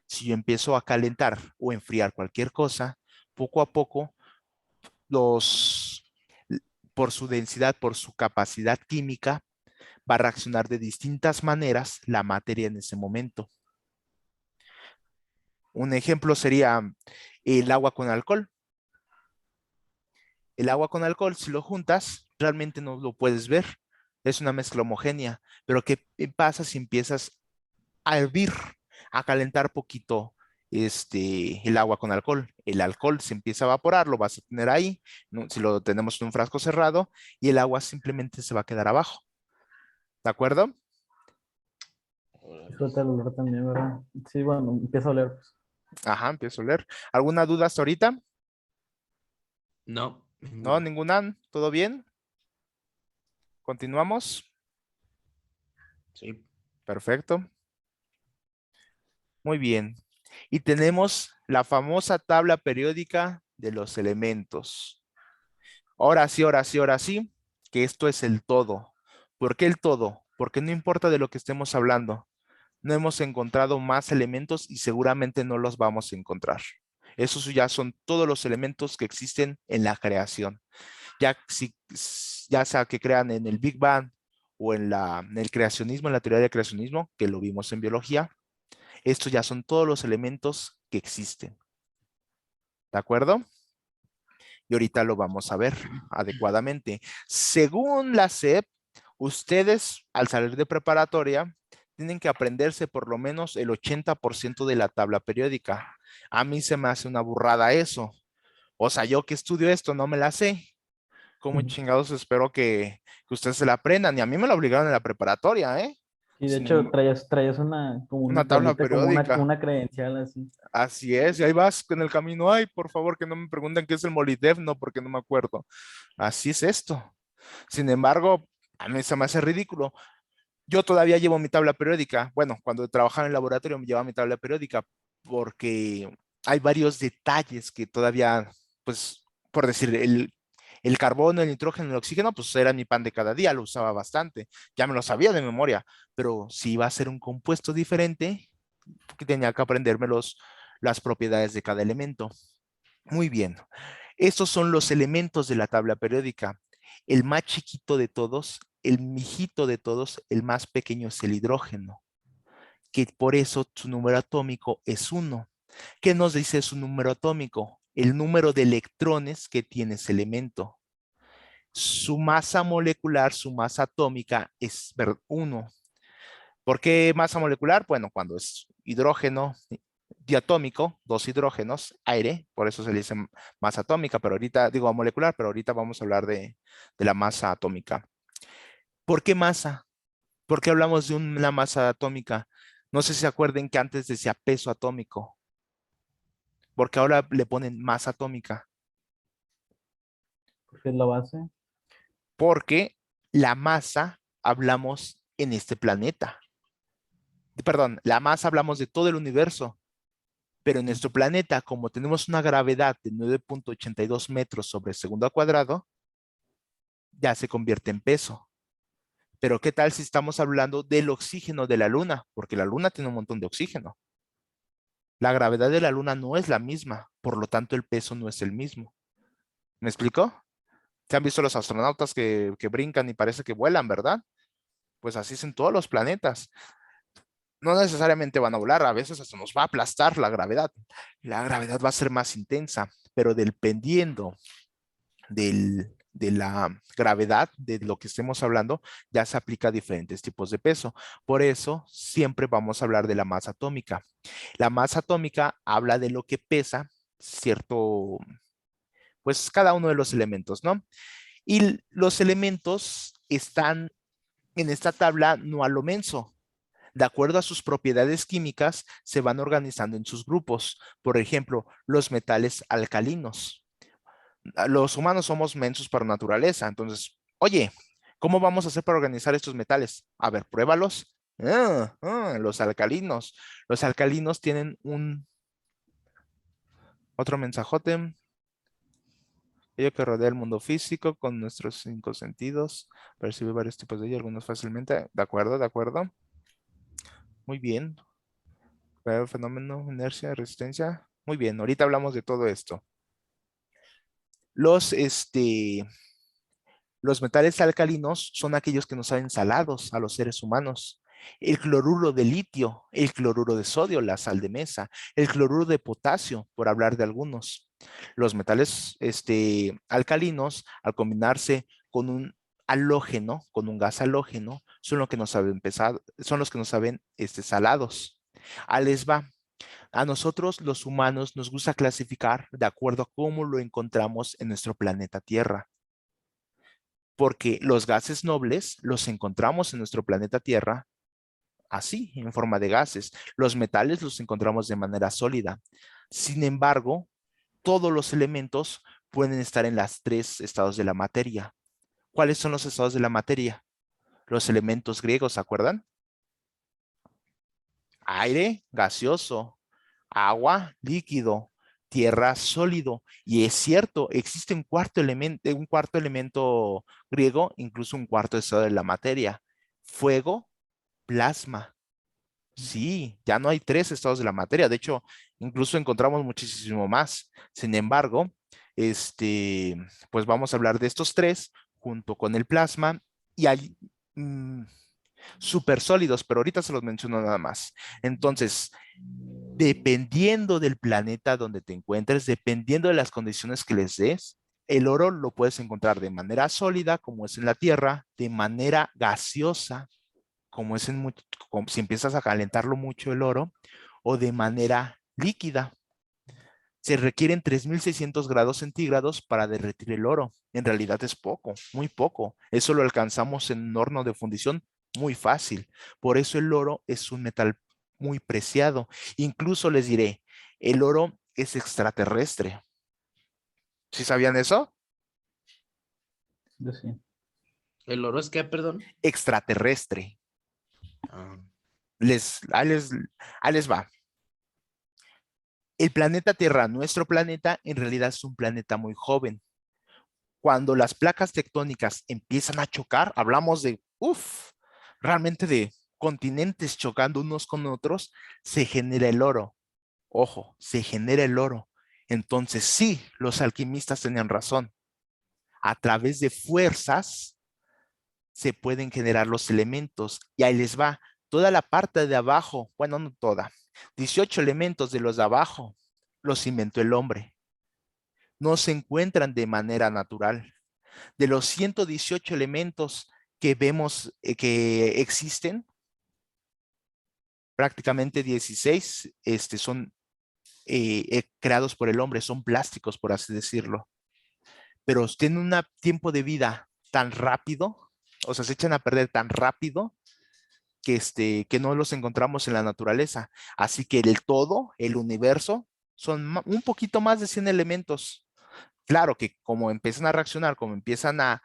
Si yo empiezo a calentar o enfriar cualquier cosa, poco a poco, los, por su densidad, por su capacidad química, va a reaccionar de distintas maneras la materia en ese momento. Un ejemplo sería el agua con alcohol. El agua con alcohol, si lo juntas, realmente no lo puedes ver. Es una mezcla homogénea. Pero ¿qué pasa si empiezas a hervir, a calentar poquito el agua con alcohol? El alcohol se empieza a evaporar, lo vas a tener ahí, ¿no? Si lo tenemos en un frasco cerrado, y el agua simplemente se va a quedar abajo. ¿De acuerdo? Disfruta el olor también, ¿verdad? Sí, bueno, empieza a oler, pues. Ajá, empiezo a leer. ¿Alguna duda hasta ahorita? No, No, ninguna. ninguna. ¿Todo bien? ¿Continuamos? Sí. Perfecto. Muy bien. Y tenemos la famosa tabla periódica de los elementos. Ahora sí, ahora sí, ahora sí, que esto es el todo. ¿Por qué el todo? Porque no importa de lo que estemos hablando, no hemos encontrado más elementos y seguramente no los vamos a encontrar. Esos ya son todos los elementos que existen en la creación. Ya sea que crean en el Big Bang o en el creacionismo, en la teoría del creacionismo, que lo vimos en biología, estos ya son todos los elementos que existen. ¿De acuerdo? Y ahorita lo vamos a ver adecuadamente. Según la SEP, ustedes al salir de preparatoria tienen que aprenderse por lo menos el 80% de la tabla periódica. A mí se me hace una burrada eso. O sea, yo que estudio esto no me la sé. ¿Cómo chingados espero que ustedes se la aprendan? Y a mí me la obligaron en la preparatoria, ¿eh? Y de Sin hecho em- traías una, como una una tabla tablita, como periódica. una credencial así. Así es, y ahí vas en el camino. Ay, por favor, que no me pregunten qué es el Molidef, no, porque no me acuerdo. Así es esto. Sin embargo, a mí se me hace ridículo. Yo todavía llevo mi tabla periódica. Bueno, cuando trabajaba en el laboratorio me llevaba mi tabla periódica porque hay varios detalles que todavía, pues, por decir, el carbono, el nitrógeno, el oxígeno, pues era mi pan de cada día, lo usaba bastante. Ya me lo sabía de memoria, pero si iba a ser un compuesto diferente, tenía que aprenderme las propiedades de cada elemento. Muy bien. Estos son los elementos de la tabla periódica. El más chiquito de todos, el mijito de todos, el más pequeño es el hidrógeno, que por eso su número atómico es 1. ¿Qué nos dice su número atómico? El número de electrones que tiene ese elemento. Su masa molecular, su masa atómica es 1. ¿Por qué masa molecular? Bueno, cuando es hidrógeno diatómico, dos hidrógenos, aire, por eso se le dice masa atómica, pero ahorita digo molecular, pero ahorita vamos a hablar de la masa atómica. ¿Por qué masa? ¿Por qué hablamos de una masa atómica? No sé si se acuerden que antes decía peso atómico, porque ahora le ponen masa atómica, Porque es la base. porque la masa hablamos en este planeta. Perdón, la masa hablamos de todo el universo, Pero en nuestro planeta, como tenemos una gravedad de 9.82 metros sobre segundo al cuadrado, ya se convierte en peso. Pero ¿qué tal si estamos hablando del oxígeno de la Luna? Porque la Luna tiene un montón de oxígeno. La gravedad de la Luna no es la misma, por lo tanto el peso no es el mismo. ¿Me explico? ¿Se han visto los astronautas que brincan y parece que vuelan, verdad? Pues así es en todos los planetas. No necesariamente van a volar, a veces hasta nos va a aplastar la gravedad. La gravedad va a ser más intensa, pero dependiendo de la gravedad de lo que estemos hablando, ya se aplica a diferentes tipos de peso. Por eso siempre vamos a hablar de la masa atómica. La masa atómica habla de lo que pesa cierto, pues cada uno de los elementos, ¿no? Y los elementos están en esta tabla no a lo menso. De acuerdo a sus propiedades químicas, se van organizando en sus grupos. Por ejemplo, los metales alcalinos. Los humanos somos mensos por naturaleza. Entonces, oye, ¿cómo vamos a hacer para organizar estos metales? A ver, pruébalos. Los alcalinos. Los alcalinos tienen otro mensajote. Ello que rodea el mundo físico con nuestros 5 sentidos. Percibe varios tipos de ellos, algunos fácilmente. De acuerdo, de acuerdo. Muy bien. Fenómeno, inercia, resistencia. Muy bien, ahorita hablamos de todo esto. Los, los metales alcalinos son aquellos que nos saben salados a los seres humanos. El cloruro de litio, el cloruro de sodio, la sal de mesa, el cloruro de potasio, por hablar de algunos. Los metales alcalinos, al combinarse con un halógeno, con un gas halógeno, son, lo que nos saben son los que nos saben salados. Ahí les va. A nosotros, los humanos, nos gusta clasificar de acuerdo a cómo lo encontramos en nuestro planeta Tierra. Porque los gases nobles los encontramos en nuestro planeta Tierra así, en forma de gases. Los metales los encontramos de manera sólida. Sin embargo, todos los elementos pueden estar en los 3 estados de la materia. ¿Cuáles son los estados de la materia? Los elementos griegos, ¿se acuerdan? Aire, gaseoso, agua, líquido, tierra, sólido. Y es cierto, existe un cuarto elemento griego, incluso un cuarto estado de la materia. Fuego, plasma. Sí, ya no hay 3 estados de la materia. De hecho, incluso encontramos muchísimo más. Sin embargo, pues vamos a hablar de estos 3 junto con el plasma y hay súper sólidos, pero ahorita se los menciono nada más. Entonces, dependiendo del planeta donde te encuentres, dependiendo de las condiciones que les des, el oro lo puedes encontrar de manera sólida, como es en la Tierra, de manera gaseosa, como es como si empiezas a calentarlo mucho el oro, o de manera líquida. Se requieren 3600 grados centígrados para derretir el oro. En realidad es poco, muy poco. Eso lo alcanzamos en un horno de fundición muy fácil. Por eso el oro es un metal muy preciado. Incluso les diré, el oro es extraterrestre. ¿Sí sabían eso? Yo sí. ¿El oro es qué, perdón? Extraterrestre. Ah, Ahí les va. El planeta Tierra, nuestro planeta, en realidad es un planeta muy joven. Cuando las placas tectónicas empiezan a chocar, hablamos de, realmente de continentes chocando unos con otros, se genera el oro. Ojo, se genera el oro. Entonces sí, los alquimistas tenían razón. A través de fuerzas se pueden generar los elementos. Y ahí les va. Toda la parte de abajo, bueno, no toda, 18 elementos de los de abajo los inventó el hombre. No se encuentran de manera natural. De los 118 elementos que vemos que existen, prácticamente 16 son creados por el hombre, son plásticos, por así decirlo. Pero tienen un tiempo de vida tan rápido, o sea, se echan a perder tan rápido que no los encontramos en la naturaleza. Así que el todo, el universo, son un poquito más de 100 elementos. Claro que como empiezan a reaccionar, como empiezan a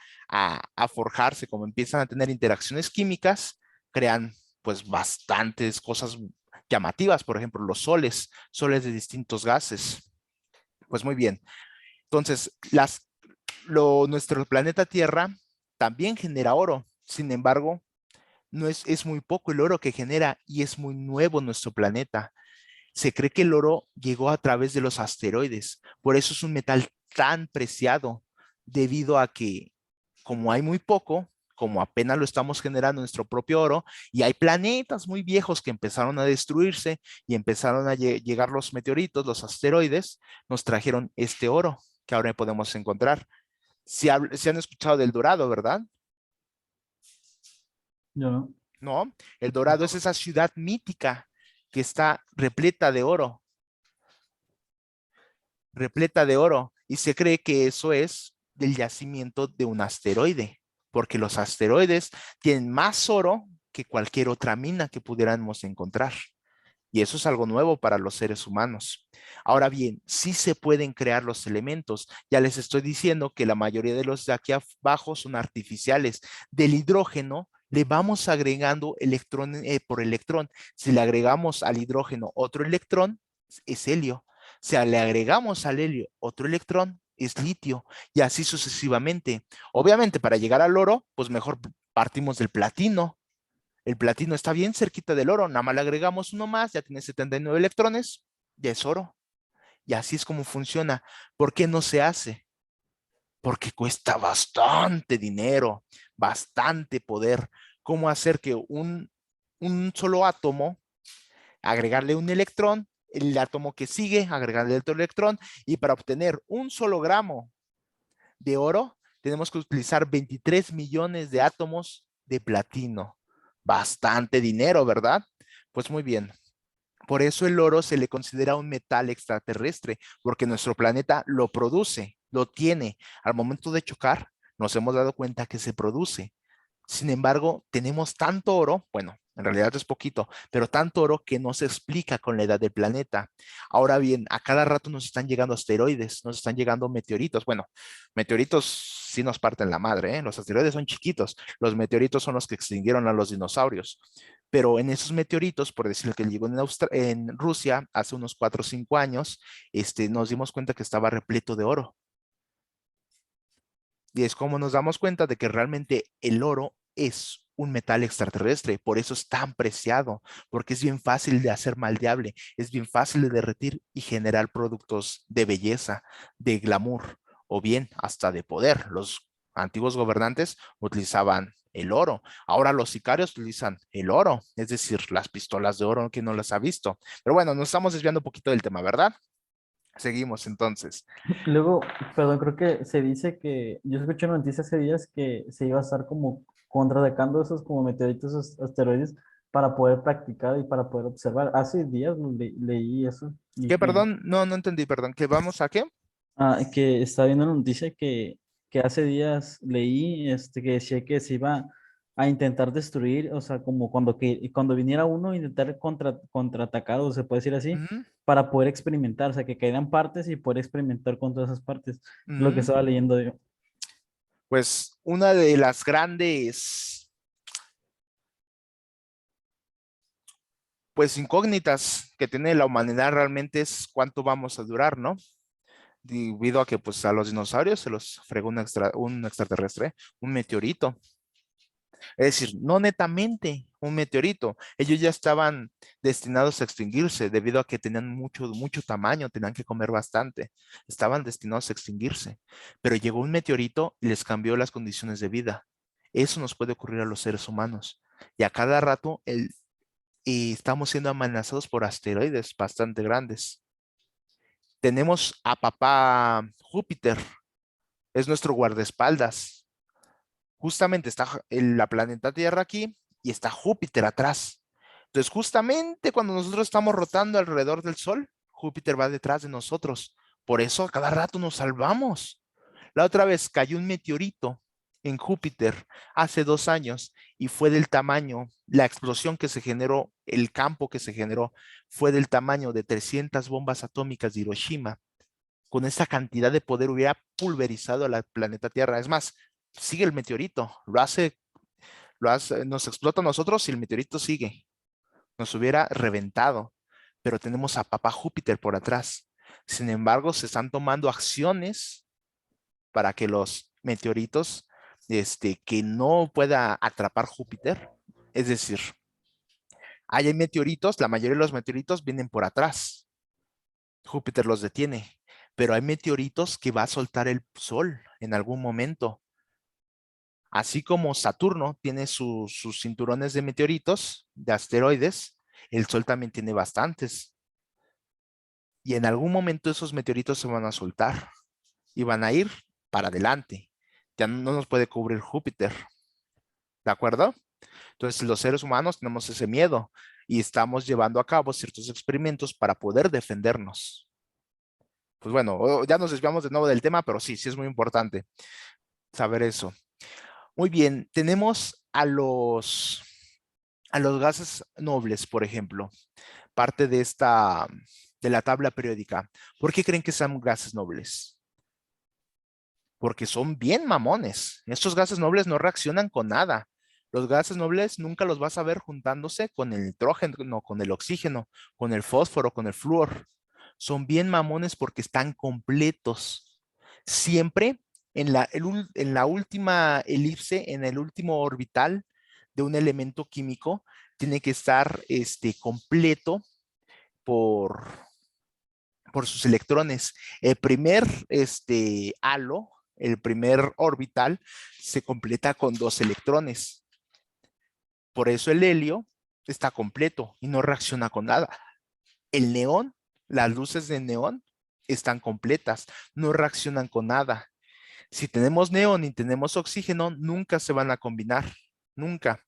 forjarse, como empiezan a tener interacciones químicas, crean pues bastantes cosas llamativas, por ejemplo, los soles de distintos gases. Pues muy bien. Entonces, nuestro planeta Tierra también genera oro. Sin embargo, no es muy poco el oro que genera y es muy nuevo nuestro planeta. Se cree que el oro llegó a través de los asteroides. Por eso es un metal tan preciado, debido a que como hay muy poco, como apenas lo estamos generando nuestro propio oro, y hay planetas muy viejos que empezaron a destruirse y empezaron a llegar los meteoritos, los asteroides, nos trajeron este oro que ahora podemos encontrar. Si han escuchado del Dorado, ¿verdad? Yo no. No, el Dorado es esa ciudad mítica que está repleta de oro, y se cree que eso es del yacimiento de un asteroide, porque los asteroides tienen más oro que cualquier otra mina que pudiéramos encontrar. Y eso es algo nuevo para los seres humanos. Ahora bien, sí se pueden crear los elementos. Ya les estoy diciendo que la mayoría de los de aquí abajo son artificiales. Del hidrógeno le vamos agregando electrón por electrón. Si le agregamos al hidrógeno otro electrón, es helio. Si le agregamos al helio otro electrón, es litio. Y así sucesivamente. Obviamente, para llegar al oro, pues mejor partimos del platino. El platino está bien cerquita del oro, nada más le agregamos uno más, ya tiene 79 electrones, ya es oro. Y así es como funciona. ¿Por qué no se hace? Porque cuesta bastante dinero, bastante poder. ¿Cómo hacer que un solo átomo, agregarle un electrón, el átomo que sigue, agregarle otro electrón, y para obtener un solo gramo de oro, tenemos que utilizar 23 millones de átomos de platino? Bastante dinero, ¿verdad? Pues muy bien. Por eso el oro se le considera un metal extraterrestre, porque nuestro planeta lo produce, lo tiene. Al momento de chocar, nos hemos dado cuenta que se produce. Sin embargo, tenemos tanto oro, bueno, en realidad es poquito, pero tanto oro que no se explica con la edad del planeta. Ahora bien, a cada rato nos están llegando asteroides, nos están llegando meteoritos. Bueno, meteoritos sí nos parten la madre, ¿eh? Los asteroides son chiquitos, los meteoritos son los que extinguieron a los dinosaurios. Pero en esos meteoritos, por decir que llegó en Rusia hace unos 4 o 5 años, nos dimos cuenta que estaba repleto de oro. Y es como nos damos cuenta de que realmente el oro es un metal extraterrestre, por eso es tan preciado, porque es bien fácil de hacer maldeable, es bien fácil de derretir y generar productos de belleza, de glamour, o bien hasta de poder. Los antiguos gobernantes utilizaban el oro, ahora los sicarios utilizan el oro, es decir, las pistolas de oro que no las ha visto. Pero bueno, nos estamos desviando un poquito del tema, ¿verdad? Seguimos entonces. Luego, perdón, creo que se dice que, yo escuché una noticia hace días que se iba a estar como contraatacando esos como meteoritos, esos asteroides, para poder practicar y para poder observar. Hace días leí eso y ¿Qué, perdón? No, no entendí, perdón. ¿Qué vamos a qué? que estaba viendo una noticia que hace días leí que decía que se iba a intentar destruir, o sea, como cuando viniera uno, intentar contraatacar, o se puede decir así, Ujú, para poder experimentar, o sea, que cayeran partes y poder experimentar con todas esas partes. Lo que ujú. estaba leyendo yo. Pues una de las grandes, pues incógnitas que tiene la humanidad realmente es cuánto vamos a durar, ¿no? Debido a que pues a los dinosaurios se los fregó un extraterrestre, un meteorito. Es decir, no netamente un meteorito. Ellos ya estaban destinados a extinguirse debido a que tenían mucho, mucho tamaño, tenían que comer bastante. Estaban destinados a extinguirse. Pero llegó un meteorito y les cambió las condiciones de vida. Eso nos puede ocurrir a los seres humanos. Y a cada rato estamos siendo amenazados por asteroides bastante grandes. Tenemos a papá Júpiter, es nuestro guardaespaldas. Justamente está la planeta Tierra aquí y está Júpiter atrás. Entonces, justamente cuando nosotros estamos rotando alrededor del Sol, Júpiter va detrás de nosotros. Por eso a cada rato nos salvamos. La otra vez cayó un meteorito en Júpiter hace 2 años y fue del tamaño, la explosión que se generó, el campo que se generó, fue del tamaño de 300 bombas atómicas de Hiroshima. Con esa cantidad de poder hubiera pulverizado a la planeta Tierra. Es más, sigue el meteorito, nos explota a nosotros y el meteorito sigue. nos hubiera reventado, pero tenemos a papá Júpiter por atrás. Sin embargo, se están tomando acciones para que los meteoritos, que no pueda atrapar Júpiter. Es decir, hay meteoritos, la mayoría de los meteoritos vienen por atrás. Júpiter los detiene, pero hay meteoritos que va a soltar el Sol en algún momento. Así como Saturno tiene sus cinturones de meteoritos, de asteroides, el Sol también tiene bastantes. Y en algún momento esos meteoritos se van a soltar y van a ir para adelante. Ya no nos puede cubrir Júpiter. ¿De acuerdo? Entonces los seres humanos tenemos ese miedo y estamos llevando a cabo ciertos experimentos para poder defendernos. Pues bueno, ya nos desviamos de nuevo del tema, pero sí es muy importante saber eso. Muy bien, tenemos a los gases nobles, por ejemplo, parte de la tabla periódica. ¿Por qué creen que son gases nobles? Porque son bien mamones. Estos gases nobles no reaccionan con nada. Los gases nobles nunca los vas a ver juntándose con el nitrógeno, con el oxígeno, con el fósforo, con el flúor. Son bien mamones porque están completos. Siempre en la última elipse, en el último orbital de un elemento químico, tiene que estar completo por, por sus electrones. El primer halo, el primer orbital, se completa con 2 electrones. Por eso el helio está completo y no reacciona con nada. El neón, las luces de neón están completas, no reaccionan con nada. Si tenemos neón y tenemos oxígeno, nunca se van a combinar, nunca.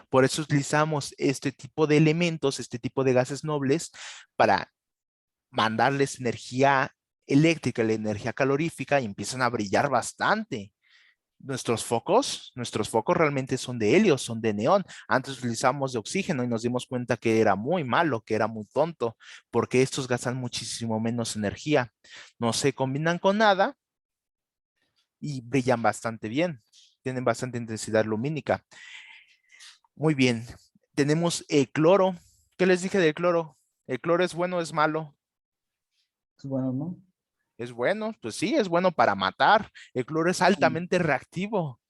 Por eso utilizamos este tipo de elementos, este tipo de gases nobles para mandarles energía eléctrica, la energía calorífica y empiezan a brillar bastante. Nuestros focos realmente son de helio, son de neón. Antes utilizamos de oxígeno y nos dimos cuenta que era muy malo, que era muy tonto, porque estos gastan muchísimo menos energía. No se combinan con nada y brillan bastante bien. Tienen bastante intensidad lumínica. Muy bien. Tenemos el cloro. ¿Qué les dije del cloro? ¿El cloro es bueno o es malo? Pues bueno, ¿no? Es bueno, pues sí, es bueno para matar. El cloro es Sí. altamente reactivo.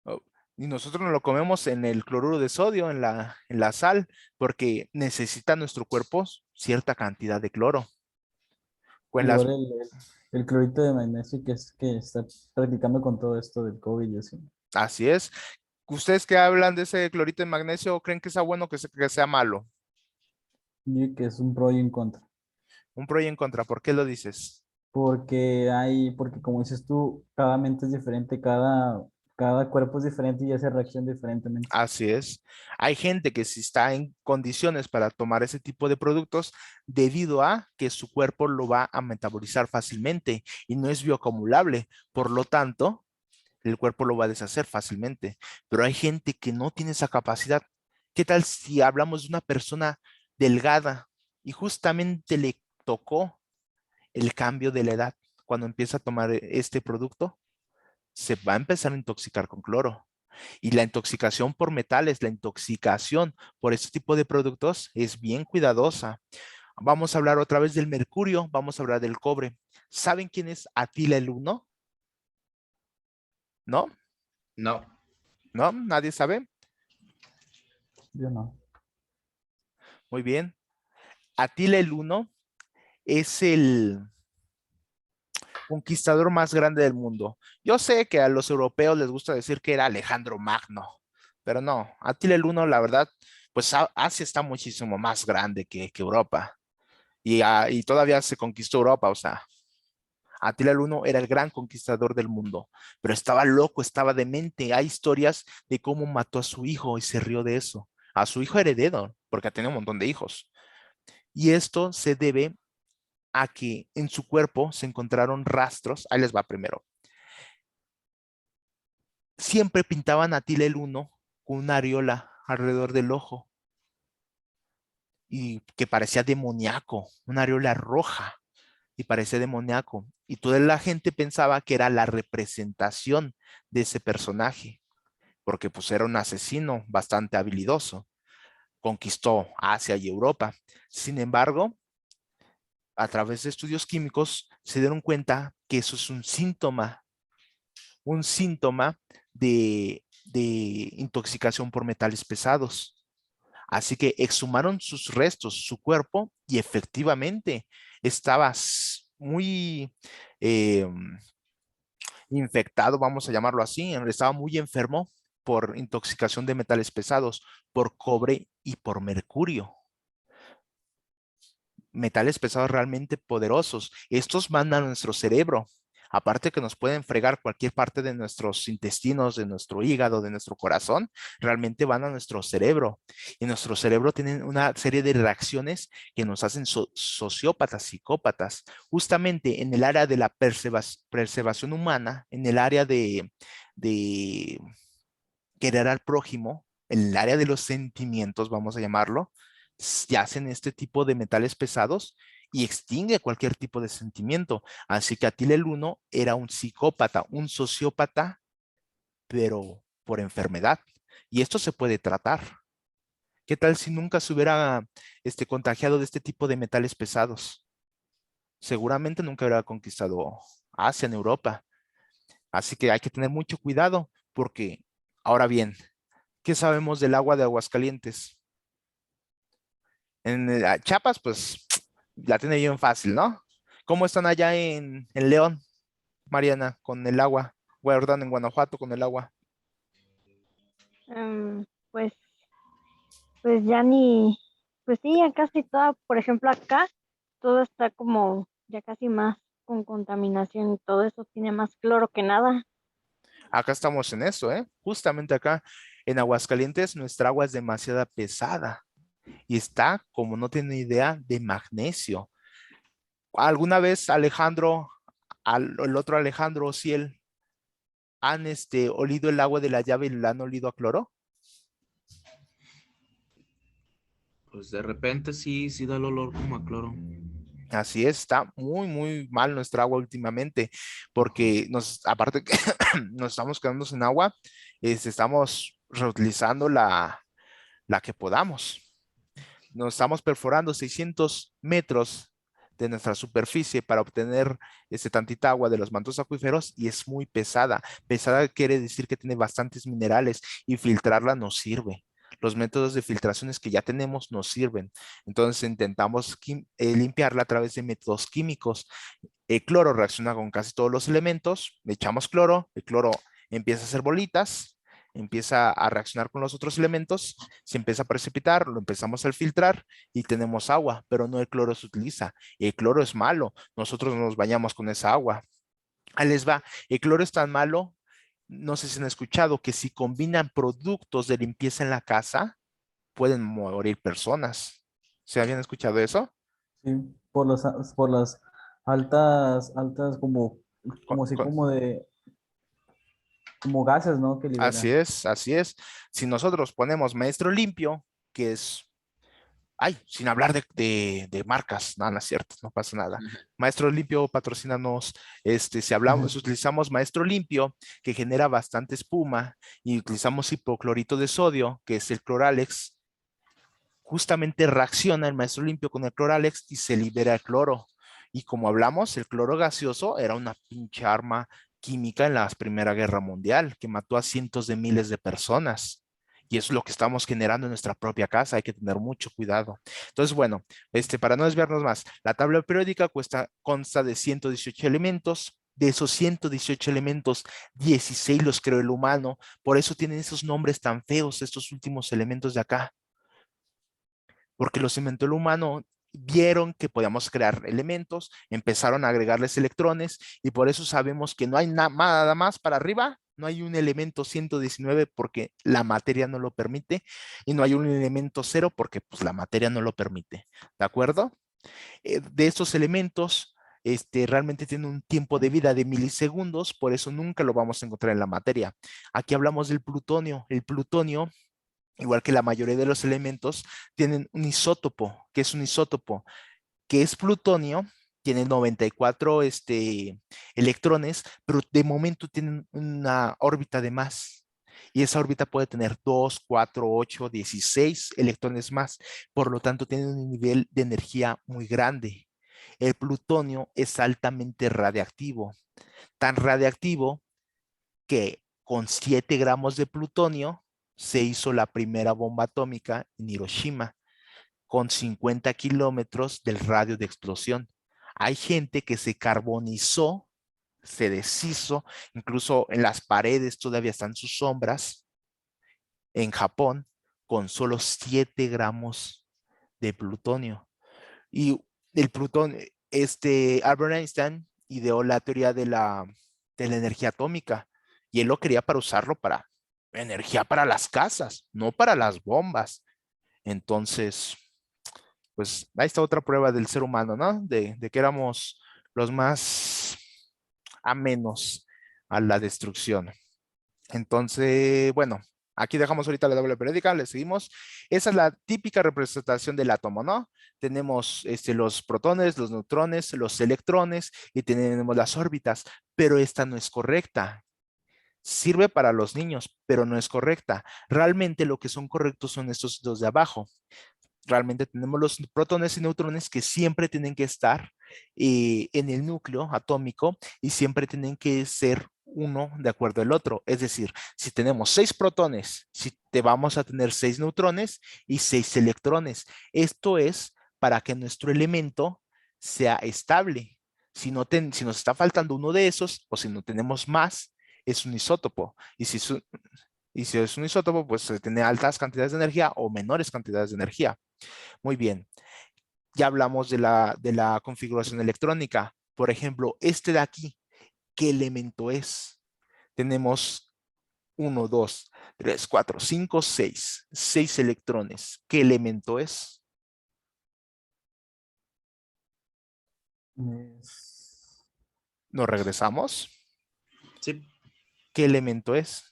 Oh, y nosotros nos lo comemos en el cloruro de sodio, en la sal, porque necesita nuestro cuerpo cierta cantidad de cloro. Con las, Igual el clorito de magnesio que está practicando con todo esto del COVID y así. así es. ¿Ustedes que hablan de ese clorito de magnesio creen que sea bueno o que sea malo? Y que es un pro y un contra. Un pro y en contra. ¿Por qué lo dices? Porque como dices tú, cada mente es diferente, cada cuerpo es diferente y hace reacción diferentemente. Así es. Hay gente que sí está en condiciones para tomar ese tipo de productos debido a que su cuerpo lo va a metabolizar fácilmente y no es bioacumulable. Por lo tanto, el cuerpo lo va a deshacer fácilmente. Pero hay gente que no tiene esa capacidad. ¿Qué tal si hablamos de una persona delgada y justamente le tocó el cambio de la edad cuando empieza a tomar este producto? Se va a empezar a intoxicar con cloro. Y la intoxicación por metales, la intoxicación por este tipo de productos es bien cuidadosa. Vamos a hablar otra vez del mercurio, vamos a hablar del cobre. ¿Saben quién es Atila el Uno? ¿No? No, ¿No? ¿Nadie sabe? Yo no. Muy bien. Atila el Uno es el conquistador más grande del mundo. Yo sé que a los europeos les gusta decir que era Alejandro Magno, pero no, Atila el Uno, la verdad, pues Asia está muchísimo más grande que Europa y todavía se conquistó Europa, o sea, Atila el Uno era el gran conquistador del mundo, pero estaba loco, estaba demente. Hay historias de cómo mató a su hijo y se rió de eso, a su hijo heredero, porque tenía un montón de hijos. Y esto se debe a que en su cuerpo se encontraron rastros, ahí les va primero, siempre pintaban a Atila el Uno con una areola alrededor del ojo y que parecía demoníaco, una areola roja y parecía demoníaco. Y toda la gente pensaba que era la representación de ese personaje, porque pues era un asesino bastante habilidoso. conquistó Asia y Europa. Sin embargo, a través de estudios químicos se dieron cuenta que eso es un síntoma de intoxicación por metales pesados. Así que exhumaron sus restos, su cuerpo, y efectivamente estaba muy eh, infectado, vamos a llamarlo así, estaba muy enfermo por intoxicación de metales pesados, por cobre y por mercurio. Metales pesados realmente poderosos. Estos van a nuestro cerebro. Aparte que nos pueden fregar cualquier parte de nuestros intestinos, de nuestro hígado, de nuestro corazón, realmente van a nuestro cerebro. Y nuestro cerebro tiene una serie de reacciones que nos hacen sociópatas, psicópatas. Justamente en el área de la preservación humana, en el área de querer al prójimo, en el área de los sentimientos, vamos a llamarlo, hacen este tipo de metales pesados y extingue cualquier tipo de sentimiento. Así que Atila el Uno era un psicópata, un sociópata, pero por enfermedad. Y esto se puede tratar. ¿Qué tal si nunca se hubiera contagiado de este tipo de metales pesados? Seguramente nunca hubiera conquistado Asia en Europa. Así que hay que tener mucho cuidado porque, ahora bien, ¿qué sabemos del agua de Aguascalientes? En Chiapas, pues la tiene bien fácil, ¿no? ¿Cómo están allá en León, Mariana, con el agua? Perdón, en Guanajuato con el agua. Em, pues, pues ya ni, pues sí, ya casi toda, por ejemplo, acá todo está como ya casi más con contaminación y todo eso tiene más cloro que nada. Acá estamos en eso, ¿eh? Justamente acá en Aguascalientes nuestra agua es demasiado pesada y está, como no tiene idea, de magnesio. ¿Alguna vez Alejandro, el otro Alejandro Ciel, han olido el agua de la llave y la han olido a cloro? Pues de repente sí, sí da el olor como a cloro. Así es, está muy, muy mal nuestra agua últimamente, porque aparte que nos estamos quedando sin agua, estamos reutilizando la que podamos. Nos estamos perforando 600 metros de nuestra superficie para obtener tantita agua de los mantos acuíferos y es muy pesada. Pesada quiere decir que tiene bastantes minerales y filtrarla nos sirve. Los métodos de filtraciones que ya tenemos nos sirven. Entonces intentamos limpiarla a través de métodos químicos. El cloro reacciona con casi todos los elementos. Le echamos cloro, el cloro empieza a hacer bolitas, empieza a reaccionar con los otros elementos, se empieza a precipitar, lo empezamos a filtrar y tenemos agua, pero no el cloro se utiliza. El cloro es malo, nosotros nos bañamos con esa agua. Ahí les va, el cloro es tan malo, no sé si han escuchado que si combinan productos de limpieza en la casa, pueden morir personas. ¿Se habían escuchado eso? Sí, por las altas Con- como así con- como gases, ¿no? Que Así liberan. es, así es. Si nosotros ponemos maestro limpio, que es, ay, sin hablar de marcas, no, no es cierto, no pasa nada. Maestro limpio, patrocínanos, si hablamos, utilizamos maestro limpio, que genera bastante espuma, y utilizamos hipoclorito de sodio, que es el cloralex, justamente reacciona el maestro limpio con el cloralex y se libera el cloro. Y como hablamos, el cloro gaseoso era una pinche arma química en la Primera Guerra Mundial que mató a cientos de miles de personas. Y eso es lo que estamos generando en nuestra propia casa. Hay que tener mucho cuidado. Entonces, bueno, para no desviarnos más, la tabla periódica consta de 118 elementos. De esos 118 elementos, 16 los creó el humano. Por eso tienen esos nombres tan feos, estos últimos elementos de acá, porque los inventó el humano, vieron que podíamos crear elementos, empezaron a agregarles electrones y por eso sabemos que no hay nada más para arriba, no hay un elemento 119 porque la materia no lo permite y no hay un elemento cero porque pues la materia no lo permite, ¿de acuerdo? De estos elementos, realmente tiene un tiempo de vida de milisegundos, por eso nunca lo vamos a encontrar en la materia. Aquí hablamos del plutonio. El plutonio, igual que la mayoría de los elementos, tienen un isótopo. ¿Qué es un isótopo? Que es plutonio, tiene 94 electrones, pero de momento tienen una órbita de más. Y esa órbita puede tener 2, 4, 8, 16 electrones más. Por lo tanto, tiene un nivel de energía muy grande. El plutonio es altamente radiactivo. Tan radiactivo que con 7 gramos de plutonio se hizo la primera bomba atómica en Hiroshima, con 50 kilómetros del radio de explosión. Hay gente que se carbonizó, se deshizo, incluso en las paredes todavía están sus sombras, en Japón, con solo 7 gramos de plutonio. Y el plutonio, Albert Einstein ideó la teoría de la energía atómica, y él lo quería para usarlo para energía para las casas, no para las bombas. Entonces, pues ahí está otra prueba del ser humano, ¿no? De que éramos los más amenos a la destrucción. Entonces, bueno, aquí dejamos ahorita la tabla periódica, le seguimos. Esa es la típica representación del átomo, ¿no? Tenemos los protones, los neutrones, los electrones y tenemos las órbitas, pero esta no es correcta. Sirve para los niños, pero no es correcta. Realmente lo que son correctos son estos dos de abajo. Realmente tenemos los protones y neutrones que siempre tienen que estar en el núcleo atómico y siempre tienen que ser uno de acuerdo al otro. Es decir, si tenemos 6 protones, si te vamos a tener 6 neutrones y 6 electrones. Esto es para que nuestro elemento sea estable. Si nos está faltando uno de esos o si no tenemos más, es un isótopo. Y si es un isótopo, pues tiene altas cantidades de energía o menores cantidades de energía. Muy bien. Ya hablamos de la configuración electrónica. Por ejemplo, este de aquí, ¿qué elemento es? Tenemos 1, 2, 3, 4, 5, 6. 6 electrones. ¿Qué elemento es? Nos regresamos. Sí. ¿Qué elemento es?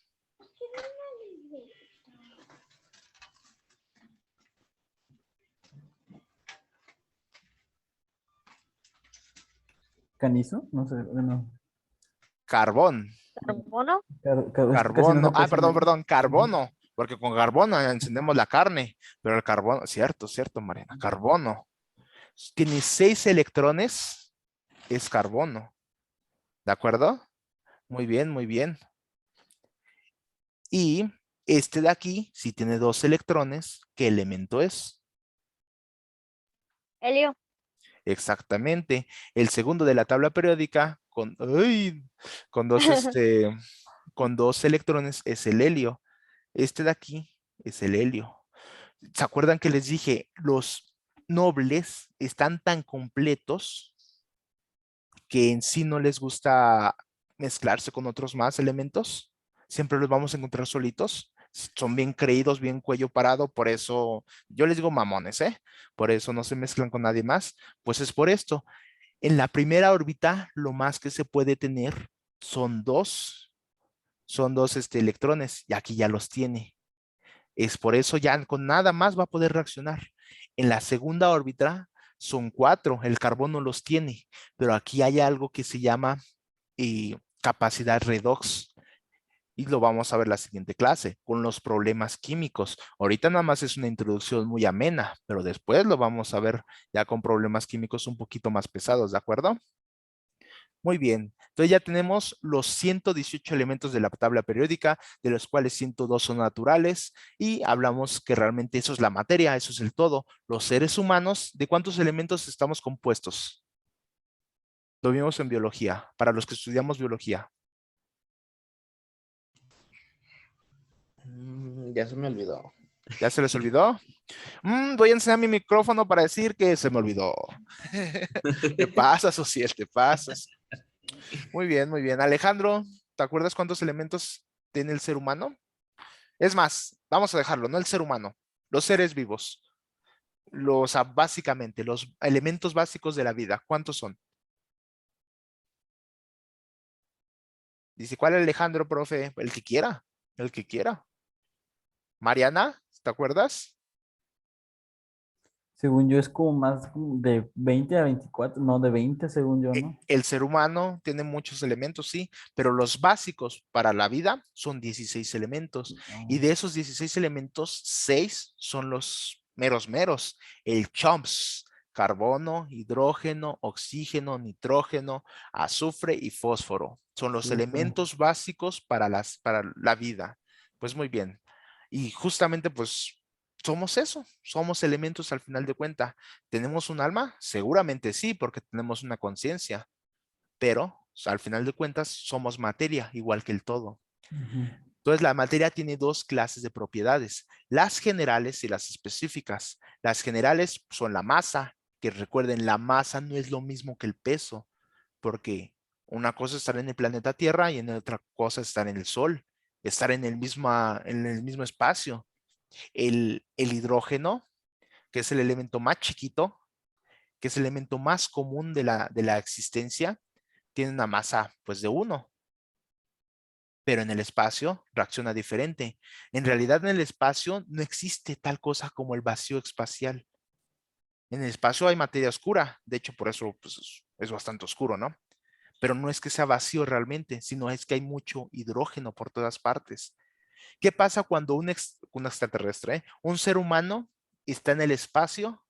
¿Canizo? No sé, bueno. Carbón. ¿Carbono? Es que casi no Carbono. se Ah, pasa nada. perdón, carbono. Porque con carbono encendemos la carne. Pero el carbono, cierto, Mariana. Carbono. Tiene 6 electrones, es carbono. ¿De acuerdo? Muy bien, muy bien. Y este de aquí, si tiene 2 electrones, ¿qué elemento es? Helio. Exactamente. El segundo de la tabla periódica con dos, con 2 electrones es el helio. Este de aquí es el helio. ¿Se acuerdan que les dije? Los nobles están tan completos que en sí no les gusta mezclarse con otros más elementos. Siempre los vamos a encontrar solitos. Son bien creídos, bien cuello parado, por eso yo les digo mamones, ¿eh? Por eso no se mezclan con nadie más. Pues es por esto. En la primera órbita, lo más que se puede tener son dos electrones, y aquí ya los tiene. Es por eso ya con nada más va a poder reaccionar. En la segunda órbita son 4, el carbono los tiene, pero aquí hay algo que se llama capacidad redox. Y lo vamos a ver la siguiente clase, con los problemas químicos. Ahorita nada más es una introducción muy amena, pero después lo vamos a ver ya con problemas químicos un poquito más pesados, ¿de acuerdo? Muy bien, entonces ya tenemos los 118 elementos de la tabla periódica, de los cuales 102 son naturales, y hablamos que realmente eso es la materia, eso es el todo. Los seres humanos, ¿de cuántos elementos estamos compuestos? Lo vimos en biología, para los que estudiamos biología. Ya se me olvidó. ¿Ya se les olvidó? Voy a enseñar mi micrófono para decir que se me olvidó. Te pasas, Ociel, te pasas. Muy bien, muy bien. Alejandro, ¿te acuerdas cuántos elementos tiene el ser humano? Es más, vamos a dejarlo, no el ser humano, los seres vivos, básicamente, los elementos básicos de la vida, ¿cuántos son? Dice, ¿cuál Alejandro, profe? El que quiera, el que quiera. Mariana, ¿te acuerdas? Según yo es como más como de 20 a 24, no, de 20 según yo, ¿no? El ser humano tiene muchos elementos, sí, pero los básicos para la vida son 16 elementos. Y No. de esos 16 elementos, 6 son los meros meros. El chumps, carbono, hidrógeno, oxígeno, nitrógeno, azufre y fósforo. Son los Azufre. elementos básicos para la vida. Pues muy bien. Y justamente pues somos eso, somos elementos al final de cuentas. ¿Tenemos un alma? Seguramente sí, porque tenemos una conciencia, pero o sea, al final de cuentas somos materia, igual que el todo. Ujú. Entonces, la materia tiene dos clases de propiedades, las generales y las específicas. Las generales son la masa, que recuerden, la masa no es lo mismo que el peso, porque una cosa es estar en el planeta Tierra y en otra cosa es estar en el Sol, estar en el mismo espacio. El hidrógeno, que es el elemento más chiquito, que es el elemento más común de la existencia, tiene una masa pues de 1, pero en el espacio reacciona diferente. En realidad en el espacio no existe tal cosa como el vacío espacial. En el espacio hay materia oscura, de hecho por eso pues, es bastante oscuro, ¿no? Pero no es que sea vacío realmente, sino es que hay mucho hidrógeno por todas partes. ¿Qué pasa cuando un extraterrestre, un ser humano, está en el espacio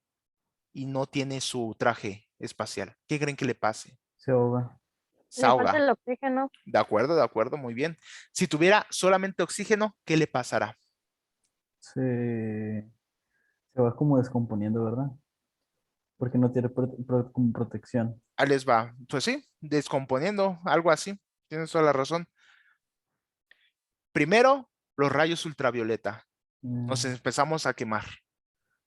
y no tiene su traje espacial? ¿Qué creen que le pase? Se ahoga. Se Le falta ahoga. el oxígeno. De acuerdo, muy bien. Si tuviera solamente oxígeno, ¿qué le pasará? Se, se va como descomponiendo, ¿verdad? Porque no tiene como protección. Ahí les va. Pues sí, descomponiendo, algo así. Tienes toda la razón. Primero, los rayos ultravioleta. Nos Mm, empezamos a quemar.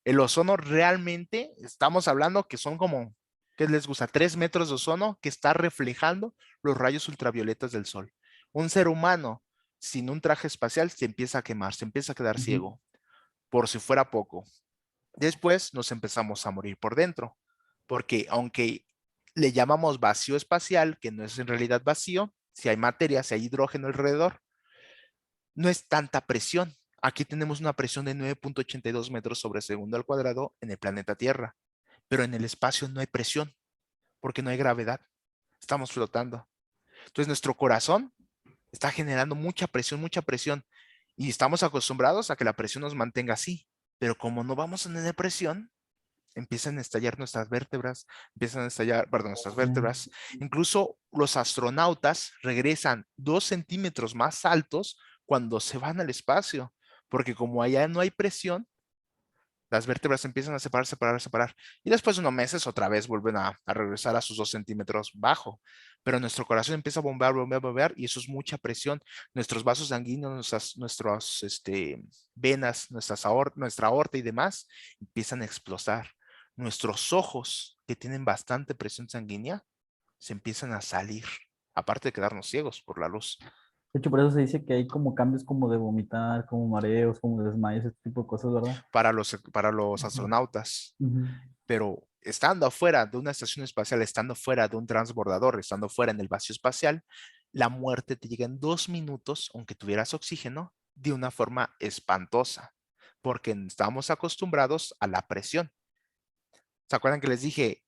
El ozono realmente, estamos hablando que son como, ¿qué les gusta? 3 metros de ozono que está reflejando los rayos ultravioletas del sol. Un ser humano sin un traje espacial se empieza a quemar, se empieza a quedar ujú. ciego, por si fuera poco. Después nos empezamos a morir por dentro, porque aunque le llamamos vacío espacial, que no es en realidad vacío, si hay materia, si hay hidrógeno alrededor, no es tanta presión. Aquí tenemos una presión de 9.82 metros sobre segundo al cuadrado en el planeta Tierra, pero en el espacio no hay presión porque no hay gravedad. Estamos flotando. Entonces nuestro corazón está generando mucha presión y estamos acostumbrados a que la presión nos mantenga así, pero como no vamos a tener presión, empiezan a estallar nuestras vértebras, empiezan a estallar, perdón, nuestras Mm. vértebras. Incluso los astronautas regresan 2 centímetros más altos cuando se van al espacio, porque como allá no hay presión, las vértebras empiezan a separar, separar, separar. Y después de unos meses otra vez vuelven a regresar a sus 2 centímetros bajo. Pero nuestro corazón empieza a bombear, bombear, bombear y eso es mucha presión. Nuestros vasos sanguíneos, nuestras venas, nuestra aorta y demás empiezan a explotar. Nuestros ojos, que tienen bastante presión sanguínea, se empiezan a salir, aparte de quedarnos ciegos por la luz. De hecho, por eso se dice que hay como cambios como de vomitar, como mareos, como desmayos, ese tipo de cosas, ¿verdad? Para los Ujú. astronautas. Ujú. Pero estando afuera de una estación espacial, estando fuera de un transbordador, estando fuera en el vacío espacial, la muerte te llega en 2 minutos, aunque tuvieras oxígeno, de una forma espantosa, porque estamos acostumbrados a la presión. ¿Se acuerdan que les dije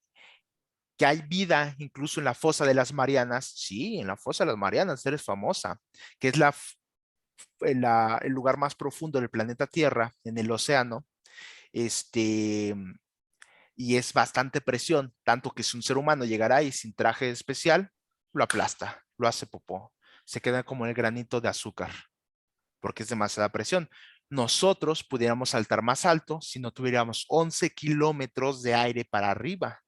que hay vida incluso en la fosa de las Marianas? Sí, en la fosa de las Marianas eres famosa, que es el lugar más profundo del planeta Tierra, en el océano. Este, y es bastante presión, tanto que si un ser humano llegara ahí sin traje especial, lo aplasta, lo hace popó, se queda como el granito de azúcar, porque es demasiada presión. Nosotros pudiéramos saltar más alto si no tuviéramos 11 kilómetros de aire para arriba.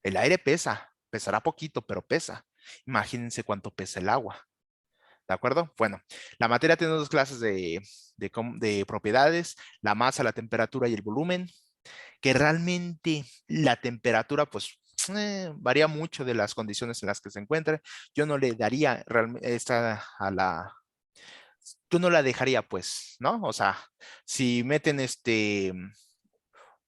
El aire pesa, pesará poquito, pero pesa. Imagínense cuánto pesa el agua. ¿De acuerdo? Bueno, la materia tiene dos clases de propiedades, la masa, la temperatura y el volumen, que realmente la temperatura, pues, varía mucho de las condiciones en las que se encuentre. Yo no le daría esta a yo no la dejaría, pues, ¿no? O sea, si meten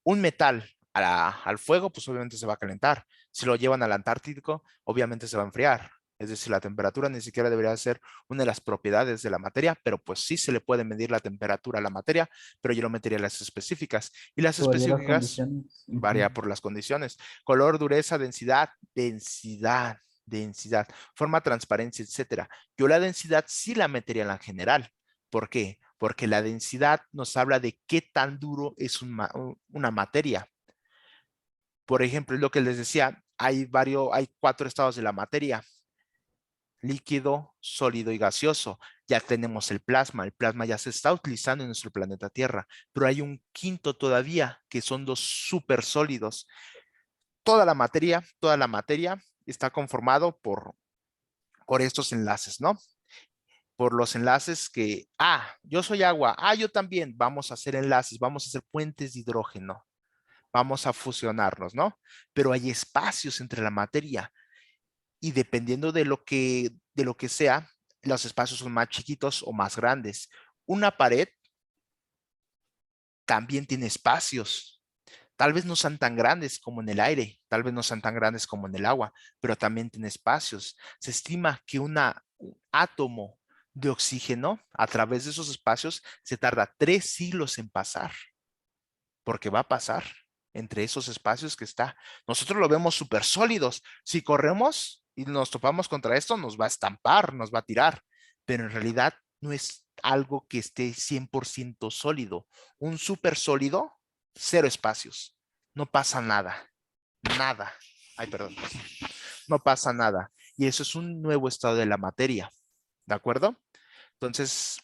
un metal al fuego, pues obviamente se va a calentar. Si lo llevan al Antártico, obviamente se va a enfriar. Es decir, la temperatura ni siquiera debería ser una de las propiedades de la materia, pero pues sí se le puede medir la temperatura a la materia, pero yo lo metería en las específicas. Y las Varía las específicas condiciones. varía por las condiciones. Color, dureza, densidad, forma, transparencia, etcétera. Yo la densidad sí la metería en la general. ¿Por qué? Porque la densidad nos habla de qué tan duro es una materia. Por ejemplo, es lo que les decía, hay 4 estados de la materia: líquido, sólido y gaseoso. Ya tenemos el plasma ya se está utilizando en nuestro planeta Tierra, pero hay un quinto todavía, que son los supersólidos. Toda la materia está conformado por estos enlaces, ¿no? Por los enlaces que, yo soy agua, yo también, vamos a hacer enlaces, vamos a hacer puentes de hidrógeno, vamos a fusionarnos, ¿no? Pero hay espacios entre la materia y dependiendo de lo que sea, los espacios son más chiquitos o más grandes. Una pared también tiene espacios. Tal vez no sean tan grandes como en el aire, tal vez no sean tan grandes como en el agua, pero también tiene espacios. Se estima que un átomo de oxígeno a través de esos espacios se tarda 3 siglos en pasar, porque va a pasar entre esos espacios que está. Nosotros lo vemos súper sólidos. Si corremos y nos topamos contra esto, nos va a estampar, nos va a tirar, pero en realidad no es algo que esté 100% sólido. Un súper sólido, cero espacios. No pasa nada. Nada. Ay, perdón. No pasa nada. Y eso es un nuevo estado de la materia. ¿De acuerdo? Entonces,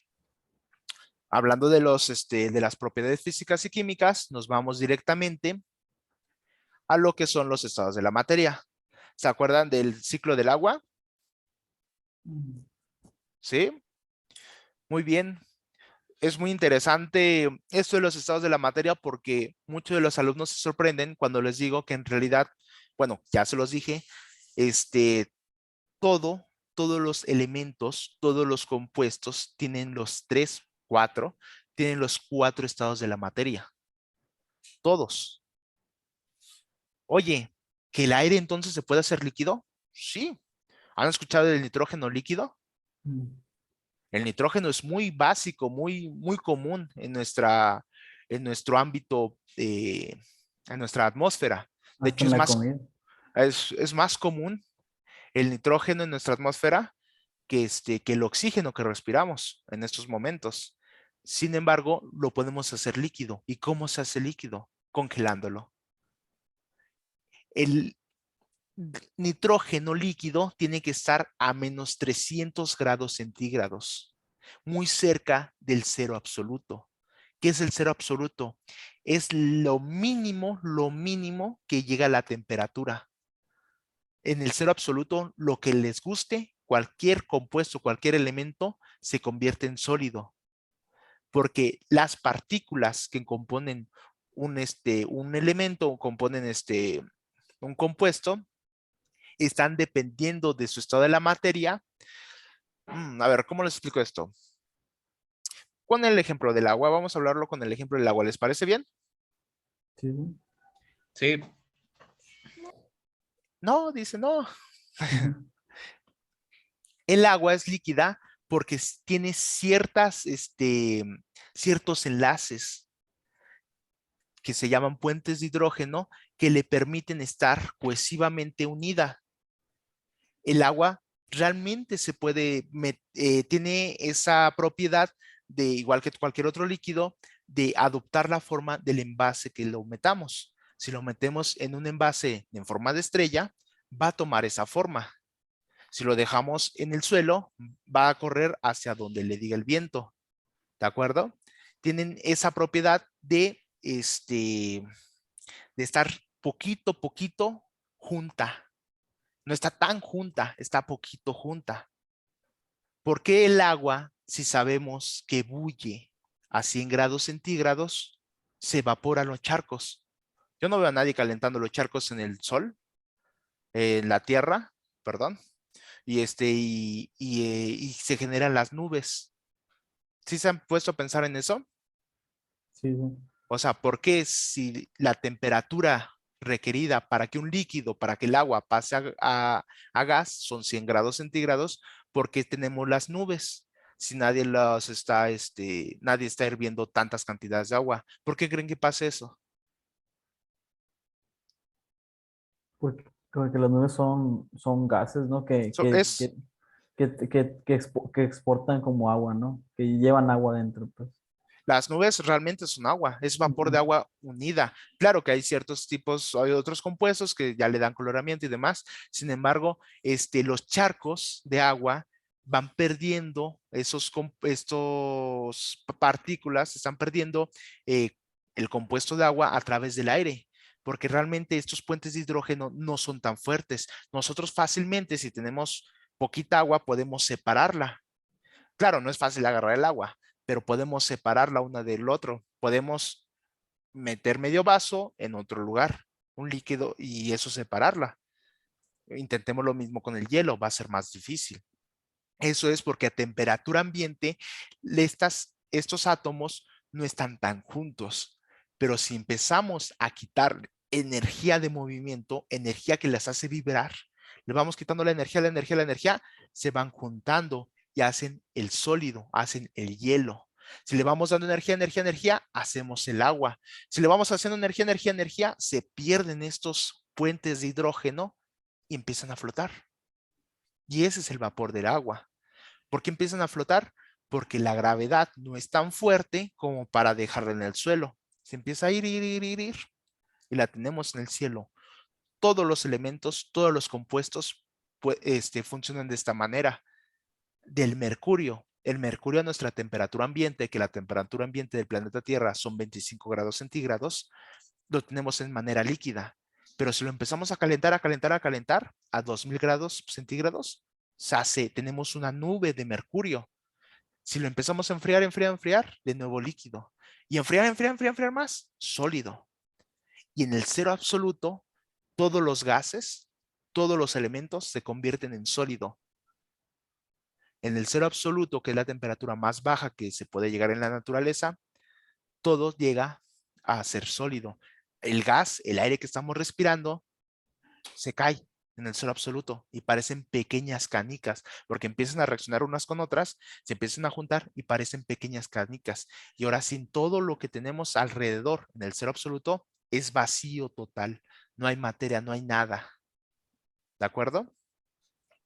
hablando de las propiedades físicas y químicas, nos vamos directamente a lo que son los estados de la materia. ¿Se acuerdan del ciclo del agua? ¿Sí? Muy bien. Es muy interesante esto de los estados de la materia porque muchos de los alumnos se sorprenden cuando les digo que en realidad, bueno, ya se los dije, este, todos los elementos, todos los compuestos tienen tienen los 4 estados de la materia. Todos. Oye, ¿que el aire entonces se puede hacer líquido? Sí. ¿Han escuchado del nitrógeno líquido? El nitrógeno es muy básico, muy común en nuestro ámbito, en nuestra atmósfera. De Hasta hecho, en la comida. es más común el nitrógeno en nuestra atmósfera que el oxígeno que respiramos en estos momentos. Sin embargo, lo podemos hacer líquido. ¿Y cómo se hace líquido? Congelándolo. El nitrógeno líquido tiene que estar a menos 300 grados centígrados, muy cerca del cero absoluto. ¿Qué es el cero absoluto? Es lo mínimo que llega a la temperatura. En el cero absoluto, lo que les guste, cualquier compuesto, cualquier elemento, se convierte en sólido, porque las partículas que componen un elemento o componen un compuesto, están dependiendo de su estado de la materia. A ver, ¿cómo les explico esto? Con el ejemplo del agua, vamos a hablarlo con el ejemplo del agua. ¿Les parece bien? Sí, sí. Sí, No, dice no. Ujú. El agua es líquida porque tiene ciertos enlaces que se llaman puentes de hidrógeno que le permiten estar cohesivamente unida. El agua realmente tiene esa propiedad de, igual que cualquier otro líquido, de adoptar la forma del envase que lo metamos. Si lo metemos en un envase en forma de estrella, va a tomar esa forma. Si lo dejamos en el suelo, va a correr hacia donde le diga el viento. ¿De acuerdo? Tienen esa propiedad de estar poquito junta. No está tan junta, está poquito junta. ¿Por qué el agua, si sabemos que bulle a 100 grados centígrados, se evapora en los charcos? Yo no veo a nadie calentando los charcos en el sol, en la tierra, perdón, y se generan las nubes. ¿Sí se han puesto a pensar en eso? Sí, sí. O sea, ¿por qué si la temperatura requerida para que un líquido, para que el agua pase a gas, son 100 grados centígrados, porque tenemos las nubes. Si nadie las está, nadie está hirviendo tantas cantidades de agua. ¿Por qué creen que pase eso? Porque las nubes son gases, ¿no? Es Que exportan como agua, ¿no? Que llevan agua dentro, pues. Las nubes realmente son agua, es vapor de Ujú. agua unida. Claro que hay ciertos tipos, hay otros compuestos que ya le dan coloramiento y demás. Sin embargo, los charcos de agua van perdiendo estos partículas, están perdiendo eh, el compuesto de agua a través del aire, porque realmente estos puentes de hidrógeno no son tan fuertes. Nosotros fácilmente, si tenemos poquita agua, podemos separarla. Claro, no es fácil agarrar el agua, pero podemos separarla una del otro. Podemos meter medio vaso en otro lugar, un líquido, y eso separarla. Intentemos lo mismo con el hielo, va a ser más difícil. Eso es porque a temperatura ambiente estos átomos no están tan juntos, pero si empezamos a quitar energía de movimiento, energía que las hace vibrar, le vamos quitando la energía, se van juntando y hacen el sólido, hacen el hielo. Si le vamos dando energía, hacemos el agua. Si le vamos haciendo energía, se pierden estos puentes de hidrógeno y empiezan a flotar. Y ese es el vapor del agua. ¿Por qué empiezan a flotar? Porque la gravedad no es tan fuerte como para dejarla en el suelo. Se empieza a ir, y la tenemos en el cielo. Todos los elementos, todos los compuestos pues, funcionan de esta manera. Del mercurio. El mercurio a nuestra temperatura ambiente, que la temperatura ambiente del planeta Tierra son 25 grados centígrados, lo tenemos en manera líquida. Pero si lo empezamos a calentar, a 2000 grados centígrados, tenemos una nube de mercurio. Si lo empezamos a enfriar, de nuevo líquido. Y enfriar más, sólido. Y en el cero absoluto, todos los gases, todos los elementos se convierten en sólido. En el cero absoluto, que es la temperatura más baja que se puede llegar en la naturaleza, todo llega a ser sólido. El gas, el aire que estamos respirando, se cae en el cero absoluto y parecen pequeñas canicas, porque empiezan a reaccionar unas con otras, se empiezan a juntar y parecen pequeñas canicas. Y ahora sin todo lo que tenemos alrededor en el cero absoluto, es vacío total. No hay materia, no hay nada. ¿De acuerdo?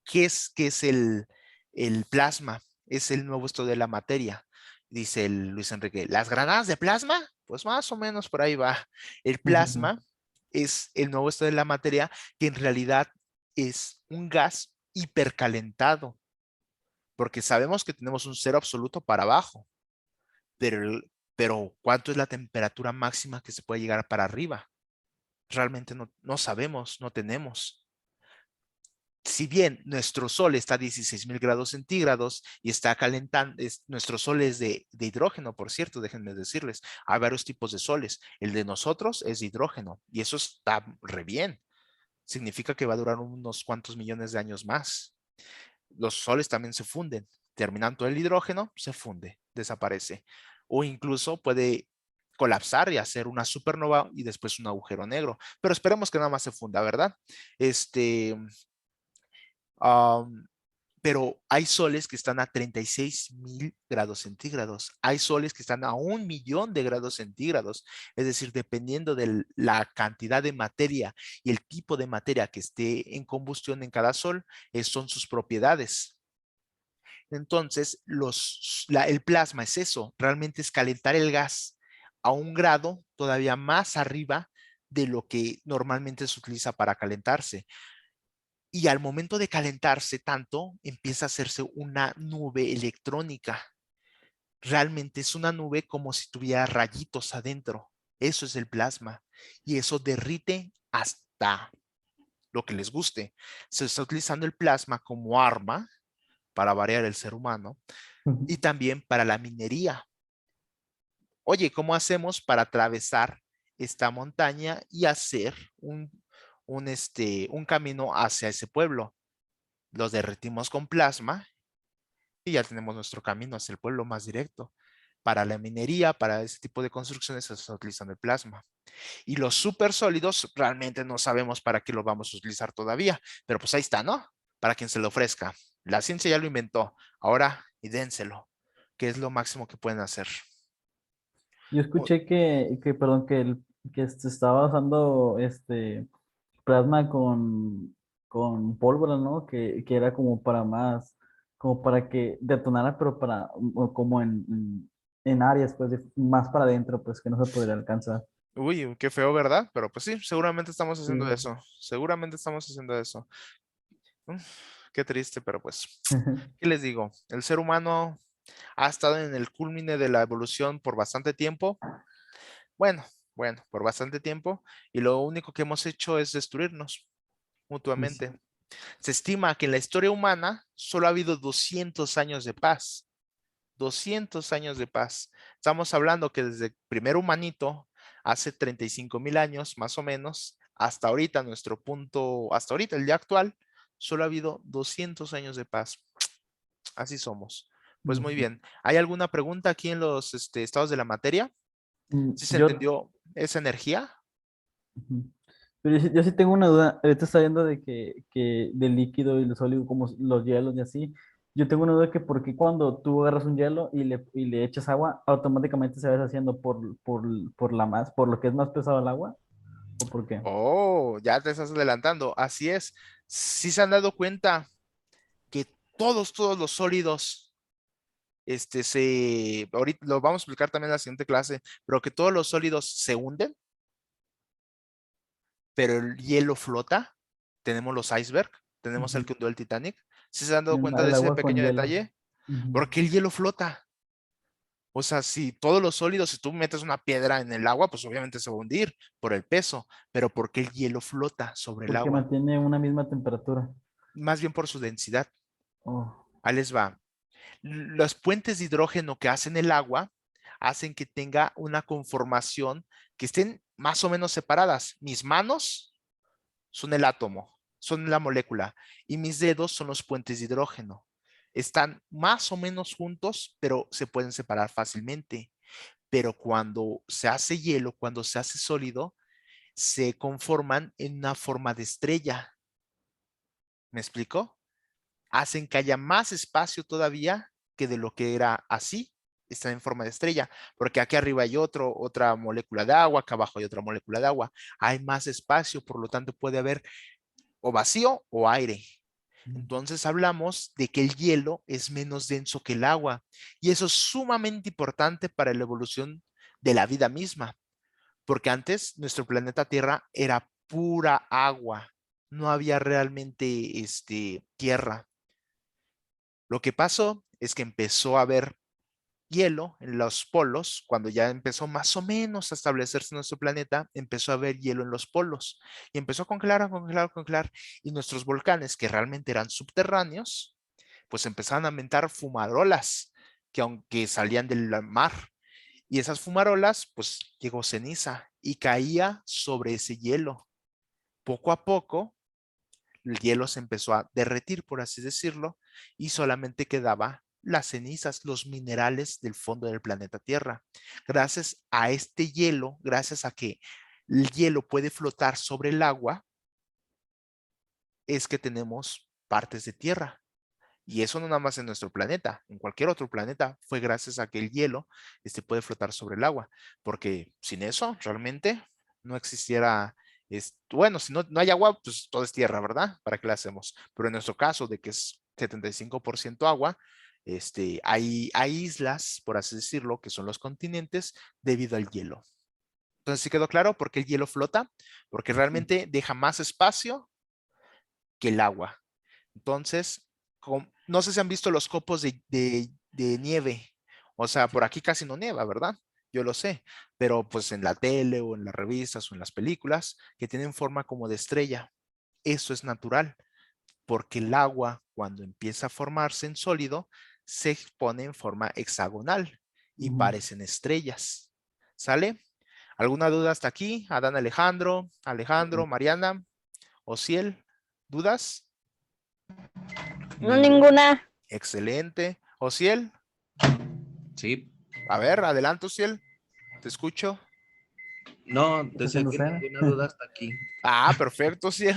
¿Qué es el plasma? Es el nuevo estado de la materia. Dice el Luis Enrique, ¿las granadas de plasma? Pues más o menos por ahí va. El plasma es el nuevo estado de la materia que en realidad es un gas hipercalentado, porque sabemos que tenemos un cero absoluto para abajo, pero ¿cuánto es la temperatura máxima que se puede llegar para arriba? Realmente no sabemos, no tenemos. Si bien nuestro Sol está a 16,000 grados centígrados y está calentando, nuestro Sol es de hidrógeno, por cierto, déjenme decirles, hay varios tipos de soles. El de nosotros es de hidrógeno y eso está re bien. Significa que va a durar unos cuantos millones de años más. Los soles también se funden. Terminando el hidrógeno, se funde, desaparece. O incluso puede colapsar y hacer una supernova y después un agujero negro. Pero esperemos que nada más se funda, ¿verdad? Este, Um, pero hay soles que están a 36,000 grados centígrados. Hay soles que están a 1 millón de grados centígrados. Es decir, dependiendo de la cantidad de materia y el tipo de materia que esté en combustión en cada sol, son sus propiedades. Entonces, el plasma es eso, realmente es calentar el gas a un grado todavía más arriba de lo que normalmente se utiliza para calentarse. Y al momento de calentarse tanto, empieza a hacerse una nube electrónica. Realmente es una nube como si tuviera rayitos adentro. Eso es el plasma. Y eso derrite hasta lo que les guste. Se está utilizando el plasma como arma para variar el ser humano y también para la minería. Oye, ¿cómo hacemos para atravesar esta montaña y hacer un camino hacia ese pueblo? Los derretimos con plasma y ya tenemos nuestro camino hacia el pueblo más directo. Para la minería, para ese tipo de construcciones se está utilizando el plasma. Y los supersólidos realmente no sabemos para qué lo vamos a utilizar todavía, pero pues ahí está, ¿no? Para quien se lo ofrezca. La ciencia ya lo inventó, ahora y dénselo, que es lo máximo que pueden hacer. Yo O- escuché perdón, que se estaba usando plasma con pólvora, ¿no? Que era como para más, como para que detonara, pero para, como en áreas, pues, más para adentro, pues, que no se podría alcanzar. Uy, qué feo, ¿verdad? Pero pues sí, seguramente estamos Sí. haciendo eso. Seguramente estamos haciendo eso. Mm, Qué triste, pero pues, ¿qué les digo? El ser humano ha estado en el culmine de la evolución por bastante tiempo. Bueno, bueno, por bastante tiempo. Y lo único que hemos hecho es destruirnos Es- mutuamente. Se estima que en la historia humana solo ha habido 200 años de paz. 200 años de paz. Estamos hablando que desde el primer humanito, hace 35,000 años más o menos, hasta ahorita, nuestro punto, hasta ahorita, el día actual, solo ha habido 200 años de paz. Así somos. Pues muy es- bien. ¿Hay alguna pregunta aquí en los estados de la materia? ¿Sí se Yo, entendió esa energía? ujú. Pero yo sí tengo una duda. Ahorita está viendo de que del líquido y lo sólido, como los hielos y así. Yo tengo una duda que por qué cuando tú agarras un hielo y le echas agua, automáticamente se va deshaciendo por la más, por lo que es más pesado el agua, ¿o por qué? Oh, ya te estás adelantando. Así es. Si se han dado cuenta que todos los sólidos, ahorita lo vamos a explicar también en la siguiente clase, pero que todos los sólidos se hunden, pero el hielo flota. Tenemos los iceberg, tenemos el Ujú. que hundió el Titanic. ¿Sí se han dado cuenta de El ese agua con pequeño hielo. detalle? Ujú. ¿Por qué el hielo flota? O sea, si todos los sólidos, si tú metes una piedra en el agua, pues obviamente se va a hundir por el peso, pero ¿por qué el hielo flota sobre el Porque agua? mantiene una misma temperatura. Más bien por su densidad. Oh. Ahí les va. Los puentes de hidrógeno que hacen el agua hacen que tenga una conformación que estén más o menos separadas. Mis manos son el átomo, son la molécula, y mis dedos son los puentes de hidrógeno. Están más o menos juntos, pero se pueden separar fácilmente. Pero cuando se hace hielo, cuando se hace sólido, se conforman en una forma de estrella. ¿Me explico? Hacen que haya más espacio todavía que de lo que era así, está en forma de estrella, porque aquí arriba hay otra molécula de agua, acá abajo hay otra molécula de agua, hay más espacio, por lo tanto puede haber o vacío o aire. Entonces hablamos de que el hielo es menos denso que el agua y eso es sumamente importante para la evolución de la vida misma, porque antes nuestro planeta Tierra era pura agua, no había realmente tierra. Lo que pasó es que empezó a haber hielo en los polos, cuando ya empezó más o menos a establecerse nuestro planeta, empezó a haber hielo en los polos y empezó a congelar, a congelar, a congelar. Y nuestros volcanes, que realmente eran subterráneos, pues empezaron a aumentar fumarolas que aunque salían del mar. Y esas fumarolas, pues llegó ceniza y caía sobre ese hielo. Poco a poco, el hielo se empezó a derretir, por así decirlo, y solamente quedaba las cenizas, los minerales del fondo del planeta Tierra. Gracias a este hielo, gracias a que el hielo puede flotar sobre el agua, es que tenemos partes de tierra. Y eso no nada más en nuestro planeta, en cualquier otro planeta fue gracias a que el hielo puede flotar sobre el agua, porque sin eso realmente no existiera, bueno, si no hay agua, pues todo es tierra, ¿verdad? ¿Para qué la hacemos? Pero en nuestro caso, de que es 75% agua, hay islas, por así decirlo, que son los continentes debido al hielo. Entonces, ¿sí quedó claro por qué el hielo flota? Porque realmente deja más espacio que el agua. Entonces, no sé si han visto los copos de nieve. O sea, por aquí casi no nieva, ¿verdad? Yo lo sé, pero pues en la tele o en las revistas o en las películas que tienen forma como de estrella. Eso es natural, porque el agua cuando empieza a formarse en sólido se pone en forma hexagonal y Ujú. parecen estrellas. ¿Sale? ¿Alguna duda hasta aquí? Adán Alejandro, Mariana, Ociel, ¿dudas? No Ninguno. ninguna. Excelente. Ociel, Sí. A ver, adelante, Ciel. Te escucho. No, ¿Está decía haciendo que cena? ninguna duda hasta aquí. Ah, perfecto, Ciel.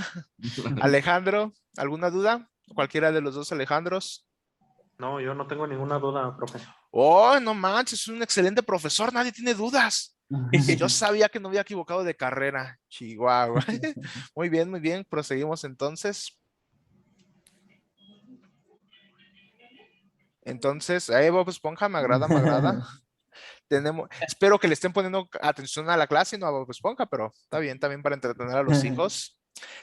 Alejandro, ¿alguna duda? Cualquiera de los dos Alejandros. No, yo no tengo ninguna duda, profe. Oh, no manches, es un excelente profesor, nadie tiene dudas. Yo sabía que no había equivocado de carrera. Chihuahua. Muy bien, proseguimos entonces. Entonces, Bob Esponja, me agrada, me agrada. Espero que le estén poniendo atención a la clase y no a Bob Esponja, pero está bien también para entretener a los hijos.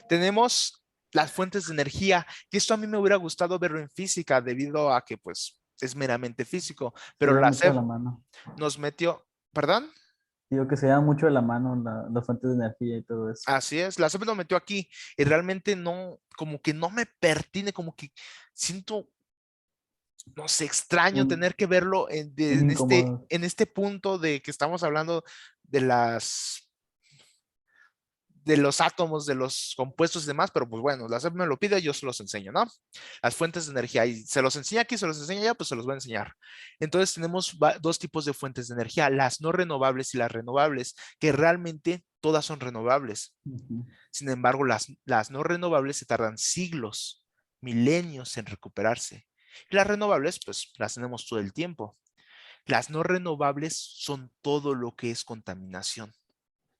Tenemos las fuentes de energía, que esto a mí me hubiera gustado verlo en física debido a que pues es meramente físico, Se pero lleva la mucho de SEP la mano. nos metió, ¿perdón? Digo que se lleva mucho de la mano las fuentes de energía y todo eso. Así es, la SEP nos metió aquí y realmente no, como que no me pertine, como que siento, no sé, extraño Un, tener que verlo un incómodo. en este punto de que estamos hablando de de los átomos, de los compuestos y demás, pero pues bueno, la SEP me lo pide, yo se los enseño, ¿no? Las fuentes de energía, y se los enseña aquí, se los enseña allá, pues se los voy a enseñar. Entonces tenemos dos tipos de fuentes de energía, las no renovables y las renovables, que realmente todas son renovables. Ujú. Sin embargo, las no renovables se tardan siglos, milenios en recuperarse. Y las renovables, pues las tenemos todo el tiempo. Las no renovables son todo lo que es contaminación,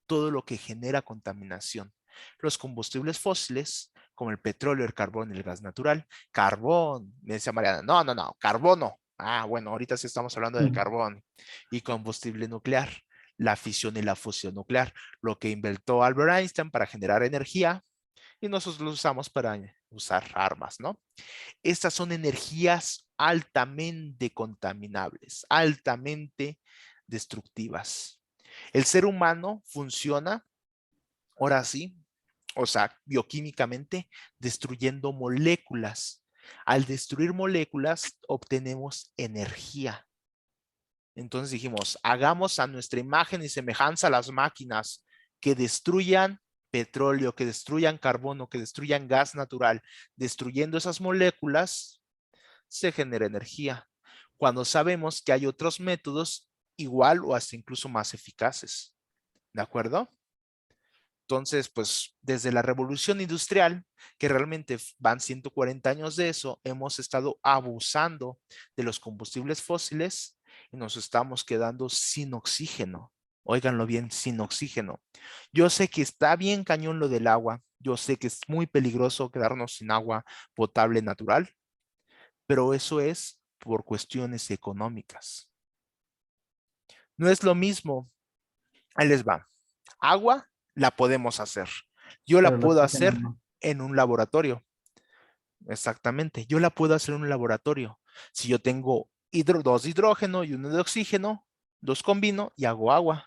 todo lo que genera contaminación. Los combustibles fósiles, como el petróleo, el carbón y el gas natural. Carbón, me decía Mariana, no, carbono. Ah, bueno, ahorita sí estamos hablando del carbón. Y combustible nuclear, la fisión y la fusión nuclear, lo que inventó Albert Einstein para generar energía y nosotros lo usamos para usar armas, ¿no? Estas son energías altamente contaminables, altamente destructivas. El ser humano funciona, ahora sí, o sea, bioquímicamente, destruyendo moléculas. Al destruir moléculas, obtenemos energía. Entonces dijimos, hagamos a nuestra imagen y semejanza las máquinas que destruyan petróleo, que destruyan carbono, que destruyan gas natural. Destruyendo esas moléculas, se genera energía. Cuando sabemos que hay otros métodos igual o hasta incluso más eficaces. ¿De acuerdo? Entonces, pues desde la revolución industrial, que realmente van 140 años de eso, hemos estado abusando de los combustibles fósiles y nos estamos quedando sin oxígeno. Óiganlo bien, sin oxígeno. Yo sé que está bien cañón lo del agua, yo sé que es muy peligroso quedarnos sin agua potable natural, pero eso es por cuestiones económicas. No es lo mismo, ahí les va. Agua la podemos hacer. Yo la Pero el puedo oxígeno hacer no. en un laboratorio. Exactamente. Yo la puedo hacer en un laboratorio. Si yo tengo dos de hidrógeno y uno de oxígeno, los combino y hago agua.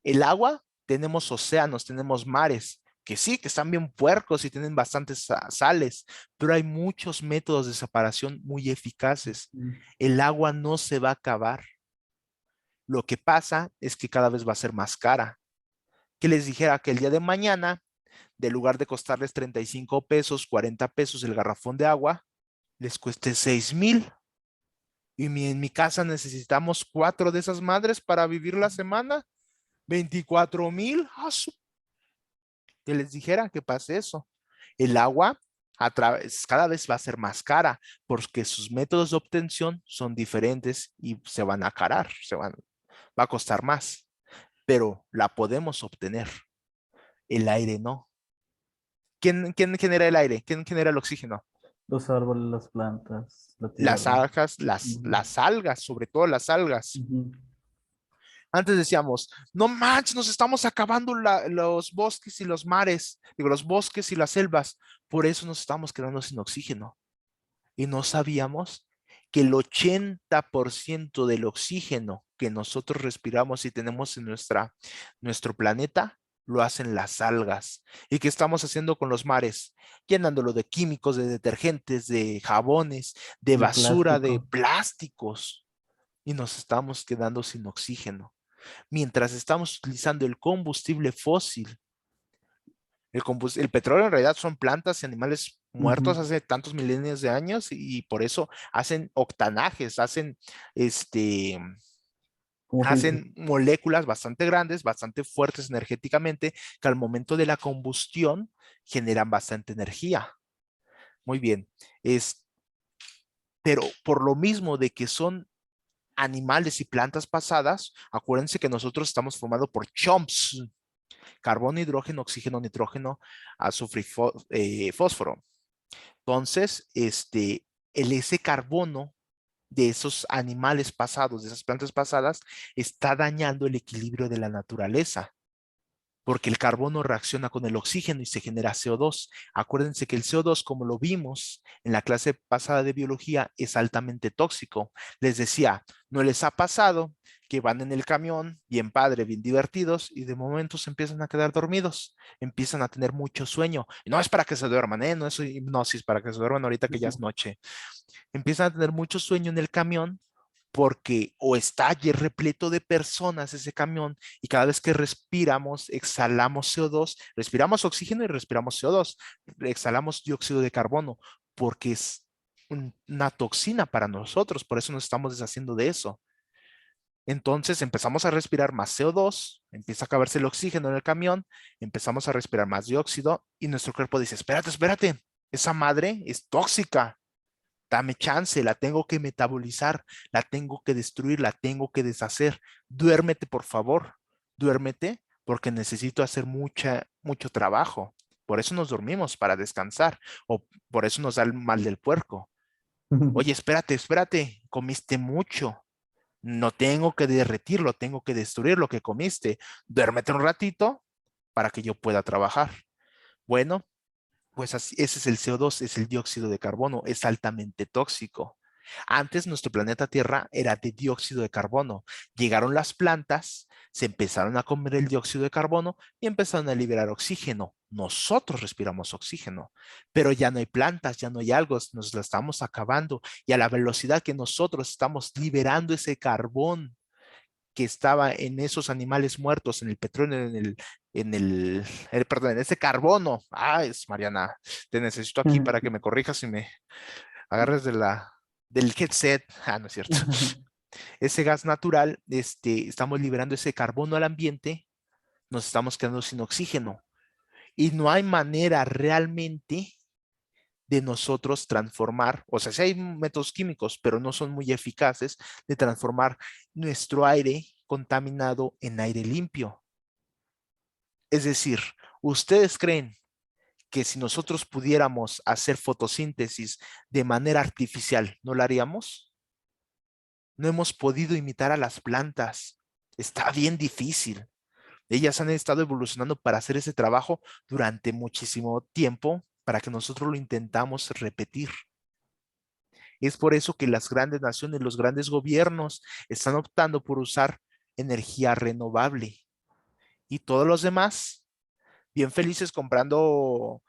El agua, tenemos océanos, tenemos mares, que sí, que están bien puercos y tienen bastantes sales, pero hay muchos métodos de separación muy eficaces. Mm. El agua no se va a acabar. Lo que pasa es que cada vez va a ser más cara. Que les dijera que el día de mañana, de lugar de costarles 35 pesos, 40 pesos el garrafón de agua, les cueste 6,000. Y en mi casa necesitamos 4 de esas madres para vivir la semana. 24,000. Que les dijera que pase eso. El agua cada vez va a ser más cara porque sus métodos de obtención son diferentes y se van a carar, va a costar más, pero la podemos obtener. El aire no. ¿Quién genera el aire? ¿Quién genera el oxígeno? Los árboles, las plantas, la Las tierra. algas, Ujú. las algas, sobre todo las algas. Ujú. Antes decíamos, no manches, nos estamos acabando los bosques y los mares, digo, los bosques y las selvas, por eso nos estamos quedando sin oxígeno. Y no sabíamos que el 80% del oxígeno que nosotros respiramos y tenemos en nuestro planeta lo hacen las algas. ¿Y qué estamos haciendo con los mares? Llenándolo de químicos, de detergentes, de jabones, de De basura, de plástico. plásticos. Y nos estamos quedando sin oxígeno. Mientras estamos utilizando el combustible fósil, el petróleo en realidad son plantas y animales muertos hace tantos milenios de años y por eso hacen octanajes, Como filtro. hacen moléculas bastante grandes, bastante fuertes energéticamente, que al momento de la combustión generan bastante energía. Muy bien. Pero por lo mismo de que son animales y plantas pasadas, acuérdense que nosotros estamos formados por chomps, carbono, hidrógeno, oxígeno, nitrógeno, azufre y fósforo. Entonces, ese carbono de esos animales pasados, de esas plantas pasadas, está dañando el equilibrio de la naturaleza, porque el carbono reacciona con el oxígeno y se genera CO2. Acuérdense que el CO2, como lo vimos en la clase pasada de biología, es altamente tóxico. Les decía, ¿no les ha pasado que van en el camión, bien padre, bien divertidos, y de momento se empiezan a quedar dormidos, empiezan a tener mucho sueño? Y no es para que se duerman, no es hipnosis para que se duerman ahorita que ya es noche. Empiezan a tener mucho sueño en el camión porque o está repleto de personas ese camión y cada vez que respiramos, exhalamos CO2, respiramos oxígeno y respiramos CO2, exhalamos dióxido de carbono porque es una toxina para nosotros, por eso nos estamos deshaciendo de eso. Entonces empezamos a respirar más CO2, empieza a acabarse el oxígeno en el camión, empezamos a respirar más dióxido y nuestro cuerpo dice, espérate, espérate, esa madre es tóxica. Dame chance, la tengo que metabolizar, la tengo que destruir, la tengo que deshacer. Duérmete, por favor. Duérmete porque necesito hacer mucho trabajo. Por eso nos dormimos, para descansar. O por eso nos da el mal del puerco. Oye, espérate, espérate. Comiste mucho. No tengo que derretirlo, tengo que destruir lo que comiste. Duérmete un ratito para que yo pueda trabajar. Bueno, pues así, ese es el CO2, es el dióxido de carbono, es altamente tóxico. Antes nuestro planeta Tierra era de dióxido de carbono. Llegaron las plantas, se empezaron a comer el dióxido de carbono y empezaron a liberar oxígeno. Nosotros respiramos oxígeno, pero ya no hay plantas, ya no hay algo, nos la estamos acabando y a la velocidad que nosotros estamos liberando ese carbón que estaba en esos animales muertos, en el petróleo, perdón, en ese carbono. Es Mariana, te necesito aquí para que me corrijas y me agarres del headset. No es cierto. Ese gas natural, estamos liberando ese carbono al ambiente, nos estamos quedando sin oxígeno y no hay manera realmente de nosotros transformar, o sea, sí hay métodos químicos, pero no son muy eficaces de transformar nuestro aire contaminado en aire limpio. Es decir, ¿ustedes creen que si nosotros pudiéramos hacer fotosíntesis de manera artificial, no lo haríamos? No hemos podido imitar a las plantas. Está bien difícil. Ellas han estado evolucionando para hacer ese trabajo durante muchísimo tiempo para que nosotros lo intentamos repetir. Es por eso que las grandes naciones, los grandes gobiernos están optando por usar energía renovable y todos los demás bien felices comprando,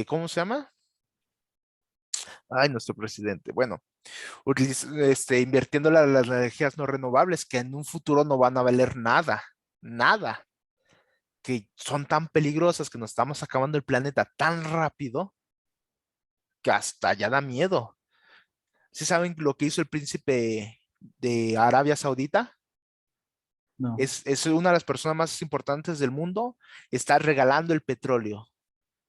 ¿cómo se llama? Nuestro presidente. Bueno, invirtiendo las energías no renovables que en un futuro no van a valer nada, nada, que son tan peligrosas que nos estamos acabando el planeta tan rápido que hasta ya da miedo. ¿Sí saben lo que hizo el príncipe de Arabia Saudita? No. Es una de las personas más importantes del mundo, está regalando el petróleo.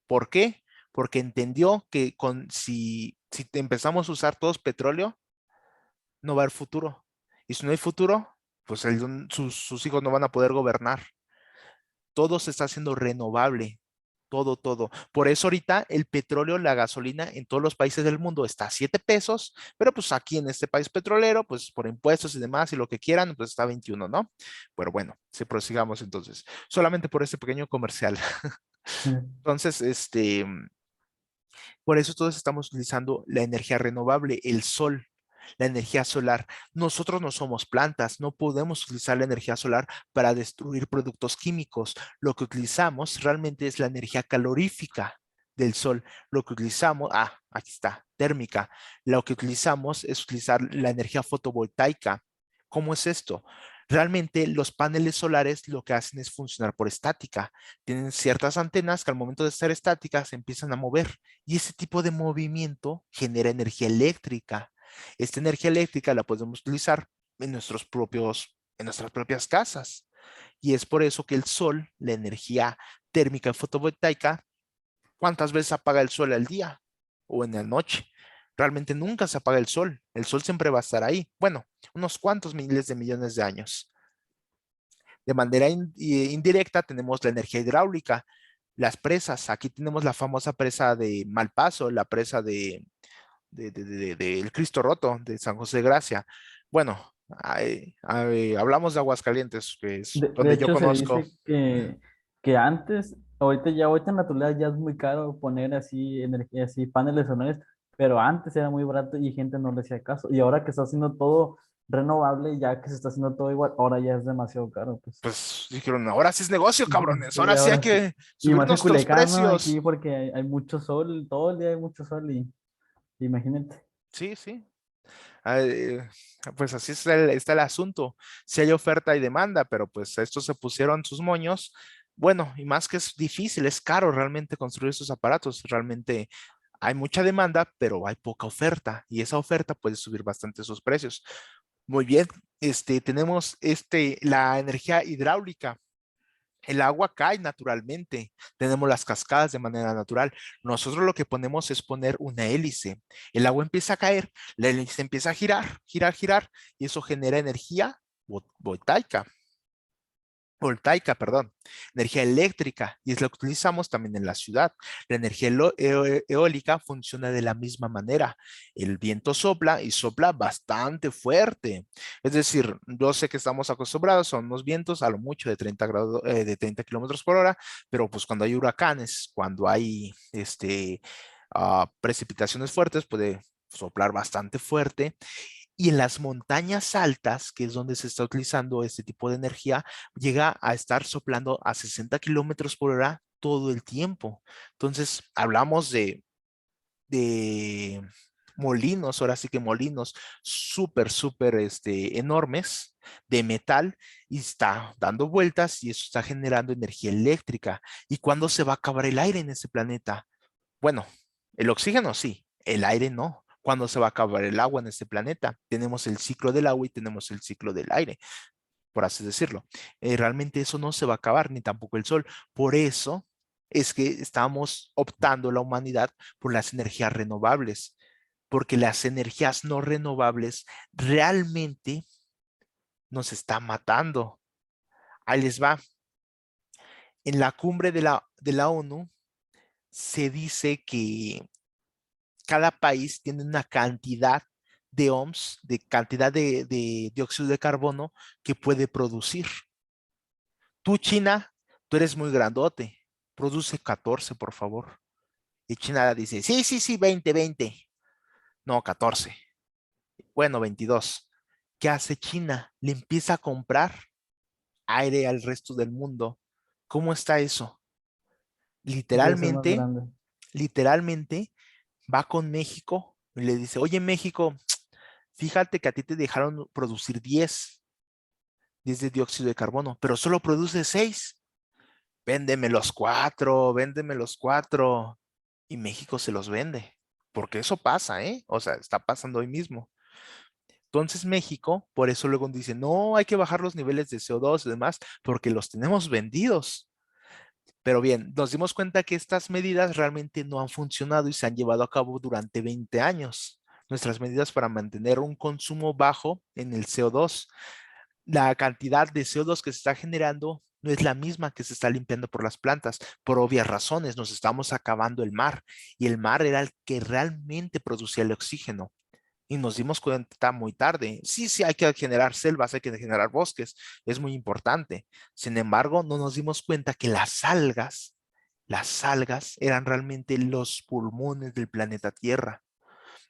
¿Por qué? Porque entendió que si empezamos a usar todos petróleo, no va a haber futuro. Y si no hay futuro, pues sus hijos no van a poder gobernar. Todo se está haciendo renovable. Todo, todo. Por eso ahorita el petróleo, la gasolina en todos los países del mundo está a 7 pesos, pero pues aquí en este país petrolero, pues por impuestos y demás y lo que quieran, pues está 21, ¿no? Pero bueno, si prosigamos entonces. Solamente por este pequeño comercial. Entonces, por eso todos estamos utilizando la energía renovable, el sol, la energía solar. Nosotros no somos plantas, no podemos utilizar la energía solar para destruir productos químicos. Lo que utilizamos realmente es la energía calorífica del sol. Lo que utilizamos, aquí está, térmica. Lo que utilizamos es utilizar la energía fotovoltaica. ¿Cómo es esto? Realmente los paneles solares lo que hacen es funcionar por estática. Tienen ciertas antenas que al momento de estar estáticas se empiezan a mover y ese tipo de movimiento genera energía eléctrica. Esta energía eléctrica la podemos utilizar en nuestras propias casas. Y es por eso que el sol, la energía térmica fotovoltaica, ¿cuántas veces apaga el sol al día o en la noche? Realmente nunca se apaga el sol. El sol siempre va a estar ahí. Bueno, unos cuantos miles de millones de años. De manera indirecta tenemos la energía hidráulica, las presas. Aquí tenemos la famosa presa de Malpaso, la presa de El Cristo Roto, de San José de Gracia. Bueno, hablamos de Aguascalientes, que es De donde yo hecho, se conozco. dice que antes, ahorita en la actualidad ya es muy caro poner así energía, así paneles solares, pero antes era muy barato y gente no le hacía caso. Y ahora que está haciendo todo renovable, ya que se está haciendo todo igual, ahora ya es demasiado caro, pues. Pues dijeron, ahora sí es negocio, cabrones, Sí, ahora sí hay ahora sí. que Y subir más en nuestros Culiacán, ¿no? precios. Aquí porque hay mucho sol, todo el día hay mucho sol y imagínate. Sí, sí. Pues así está el asunto. Si hay oferta y demanda, pero pues estos se pusieron sus moños. Bueno, y más que es difícil, es caro realmente construir esos aparatos. Realmente hay mucha demanda, pero hay poca oferta y esa oferta puede subir bastante sus precios. Muy bien, tenemos la energía hidráulica. El agua cae naturalmente, tenemos las cascadas de manera natural. Nosotros lo que ponemos es poner una hélice. El agua empieza a caer, la hélice empieza a girar, girar, girar, y eso genera energía voltaica, perdón, energía eléctrica, y es lo que utilizamos también en la ciudad. La energía eólica funciona de la misma manera. El viento sopla y sopla bastante fuerte. Es decir, yo sé que estamos acostumbrados, son unos vientos a lo mucho de 30 grados, de 30 kilómetros por hora, pero pues cuando hay huracanes, cuando hay precipitaciones fuertes, puede soplar bastante fuerte y en las montañas altas, que es donde se está utilizando este tipo de energía, llega a estar soplando a 60 kilómetros por hora todo el tiempo. Entonces, hablamos de molinos, ahora sí que molinos súper, súper enormes de metal y está dando vueltas y eso está generando energía eléctrica. ¿Y cuándo se va a acabar el aire en ese planeta? Bueno, el oxígeno sí, el aire no. ¿Cuándo se va a acabar el agua en este planeta? Tenemos el ciclo del agua y tenemos el ciclo del aire, por así decirlo. Realmente eso no se va a acabar, ni tampoco el sol. Por eso es que estamos optando la humanidad por las energías renovables, porque las energías no renovables realmente nos están matando. Ahí les va. En la cumbre de la ONU se dice que cada país tiene una cantidad de ohms, de cantidad de dióxido de carbono que puede producir. Tú, China, tú eres muy grandote, produce 14, por favor. Y China dice, sí, sí, sí, 20, 20. No, 14. Bueno, 22. ¿Qué hace China? Le empieza a comprar aire al resto del mundo. ¿Cómo está eso? Quiere ser más Literalmente, grande. literalmente va con México y le dice, oye México, fíjate que a ti te dejaron producir 10 de dióxido de carbono, pero solo produce 6. Véndeme los 4, véndeme los 4. Y México se los vende, porque eso pasa, ¿eh? O sea, está pasando hoy mismo. Entonces México, por eso luego dice, no, hay que bajar los niveles de CO2 y demás, porque los tenemos vendidos. Pero bien, nos dimos cuenta que estas medidas realmente no han funcionado y se han llevado a cabo durante 20 años. Nuestras medidas para mantener un consumo bajo en el CO2. La cantidad de CO2 que se está generando no es la misma que se está limpiando por las plantas, por obvias razones. Nos estamos acabando el mar y el mar era el que realmente producía el oxígeno. Y nos dimos cuenta muy tarde. Sí, sí, hay que generar selvas, hay que generar bosques, es muy importante. Sin embargo, no nos dimos cuenta que las algas eran realmente los pulmones del planeta Tierra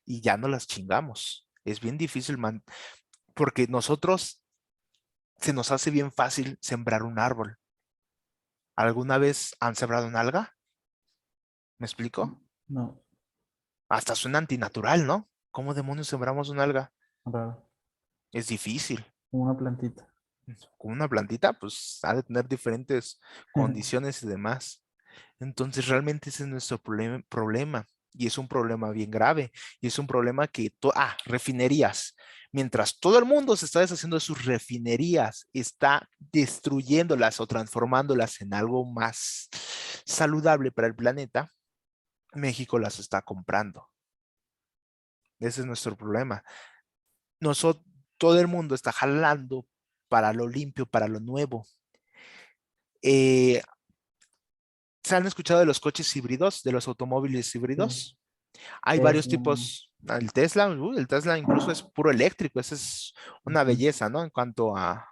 y ya no las chingamos. Es bien difícil, porque nosotros se nos hace bien fácil sembrar un árbol. ¿Alguna vez han sembrado una alga? ¿Me explico? No, Hasta suena antinatural, ¿no? ¿Cómo demonios sembramos una alga? raro. Es difícil. Como una plantita. Con una plantita, pues ha de tener diferentes condiciones y demás. Entonces, realmente ese es nuestro problema. Y es un problema bien grave. Y es un problema que, refinerías. Mientras todo el mundo se está deshaciendo de sus refinerías, está destruyéndolas o transformándolas en algo más saludable para el planeta, México las está comprando. Ese es nuestro problema. Nosotros, todo el mundo está jalando para lo limpio, para lo nuevo. ¿Se han escuchado de los coches híbridos, de los automóviles híbridos? Hay varios Tesla. tipos. El Tesla incluso es puro eléctrico. Esa es una Ujú. belleza, ¿no? En cuanto a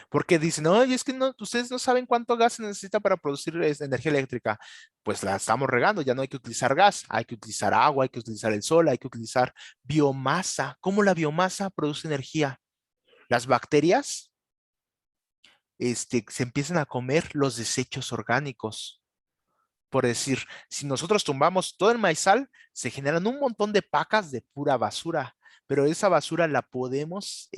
porque dicen, oye, es que no, ustedes no saben cuánto gas se necesita para producir energía eléctrica. Pues la estamos regando, ya no hay que utilizar gas, hay que utilizar agua, hay que utilizar el sol, hay que utilizar biomasa. ¿Cómo la biomasa produce energía? Las bacterias, se empiezan a comer los desechos orgánicos. Por decir, si nosotros tumbamos todo el maizal, se generan un montón de pacas de pura basura, pero esa basura la podemos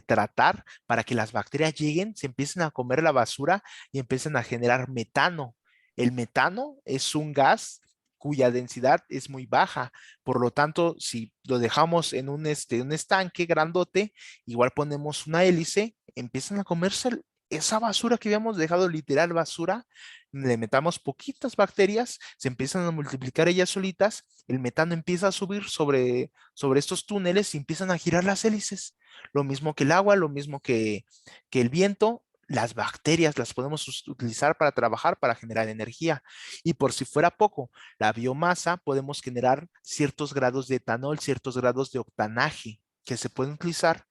tratar para que las bacterias lleguen, se empiecen a comer la basura y empiecen a generar metano. El metano es un gas cuya densidad es muy baja, por lo tanto, si lo dejamos en un estanque grandote, igual ponemos una hélice, empiezan a comerse esa basura que habíamos dejado, literal basura, le metamos poquitas bacterias, se empiezan a multiplicar ellas solitas, el metano empieza a subir sobre estos túneles y empiezan a girar las hélices. Lo mismo que el agua, lo mismo que el viento, las bacterias las podemos utilizar para trabajar, para generar energía. Y por si fuera poco, la biomasa podemos generar ciertos grados de etanol, ciertos grados de octanaje que se pueden utilizar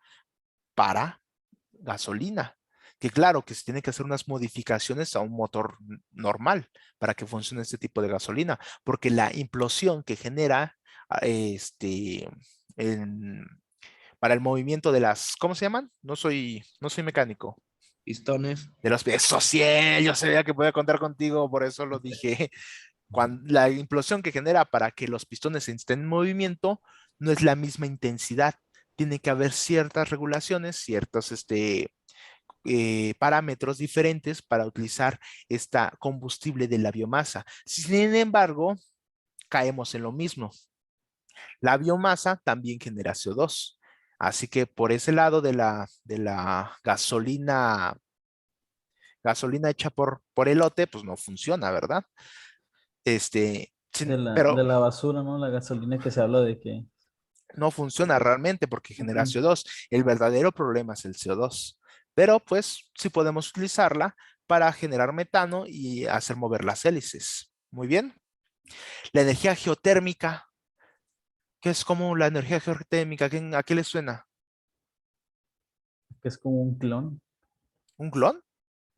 para gasolina. Que claro, que se tiene que hacer unas modificaciones a un motor normal para que funcione este tipo de gasolina, porque la implosión que genera en- para el movimiento de las, ¿cómo se llaman? No soy mecánico. Pistones. De los pies, social, yo sabía que podía contar contigo, por eso lo dije. Cuando, la implosión que genera para que los pistones estén en movimiento no es la misma intensidad. Tiene que haber ciertas regulaciones, ciertos parámetros diferentes para utilizar esta combustible de la biomasa. Sin embargo, caemos en lo mismo. La biomasa también genera CO2. Así que por ese lado de la gasolina hecha por elote, pues no funciona, ¿verdad? De Pero la basura, ¿no? La gasolina que se habla de que... no funciona realmente porque genera Ujú. CO2. El verdadero problema es el CO2. Pero pues sí podemos utilizarla para generar metano y hacer mover las hélices. Muy bien. La energía geotérmica, ¿qué es como la energía geotérmica? ¿A qué le suena? Que es como un clon. ¿Un clon?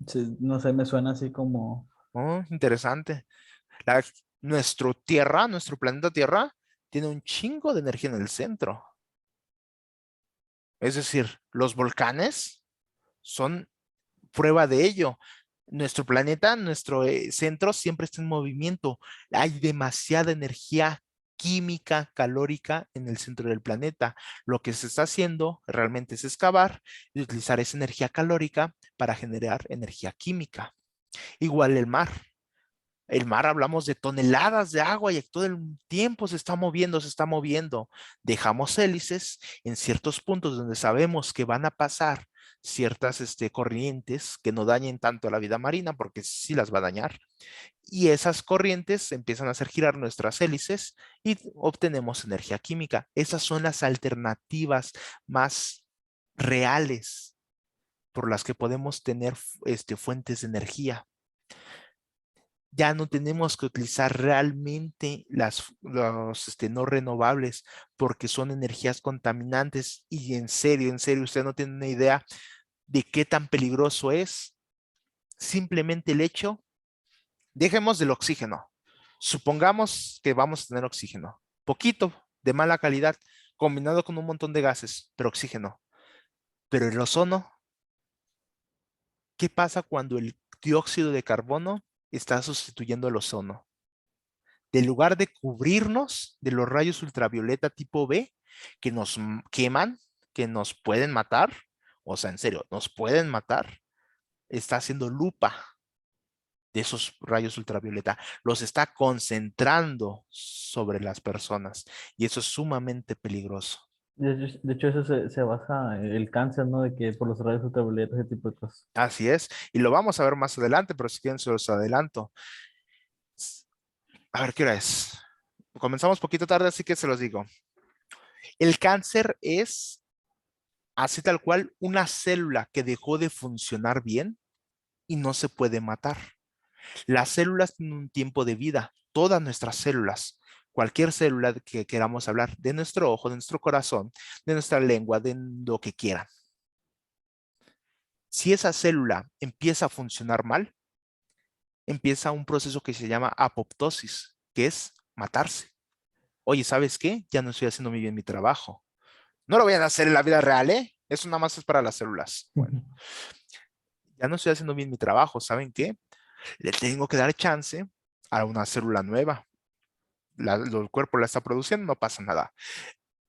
Sí, no sé, me suena así como... Oh, interesante. La- nuestro planeta Tierra, tiene un chingo de energía en el centro. Es decir, los volcanes son prueba de ello. Nuestro planeta, nuestro centro siempre está en movimiento. Hay demasiada energía química, calórica en el centro del planeta. Lo que se está haciendo realmente es excavar y utilizar esa energía calórica para generar energía química. Igual el mar. El mar hablamos de toneladas de agua y todo el tiempo se está moviendo, se está moviendo. Dejamos hélices en ciertos puntos donde sabemos que van a pasar ciertas corrientes que no dañen tanto a la vida marina, porque sí las va a dañar. Y esas corrientes empiezan a hacer girar nuestras hélices y obtenemos energía química. Esas son las alternativas más reales por las que podemos tener fuentes de energía. Ya no tenemos que utilizar realmente los no renovables porque son energías contaminantes y en serio, usted no tiene una idea de qué tan peligroso es simplemente el hecho, dejemos del oxígeno. Supongamos que vamos a tener oxígeno, poquito, de mala calidad, combinado con un montón de gases, pero oxígeno. Pero el ozono, ¿qué pasa cuando el dióxido de carbono está sustituyendo el ozono? De lugar de cubrirnos de los rayos ultravioleta tipo B que nos queman, que nos pueden matar O sea, en serio, nos pueden matar. Está haciendo lupa de esos rayos ultravioleta, los está concentrando sobre las personas y eso es sumamente peligroso. De hecho, eso se basa en el cáncer, ¿no? De que por los rayos ultravioletas, ese tipo de cosas. Así es, y lo vamos a ver más adelante, pero si quieren se los adelanto. A ver, ¿qué hora es? Comenzamos poquito tarde, así que se los digo. El cáncer es, así tal cual, una célula que dejó de funcionar bien y no se puede matar. Las células tienen un tiempo de vida, todas nuestras células, cualquier célula que queramos hablar, de nuestro ojo, de nuestro corazón, de nuestra lengua, de lo que quieran. Si esa célula empieza a funcionar mal, empieza un proceso que se llama apoptosis, que es matarse. Oye, ¿sabes qué? Ya no estoy haciendo muy bien mi trabajo. No lo voy a hacer en la vida real, ¿eh? Eso nada más es para las células. Bueno, ya no estoy haciendo bien mi trabajo, ¿saben qué? Le tengo que dar chance a una célula nueva. El cuerpo la está produciendo, no pasa nada.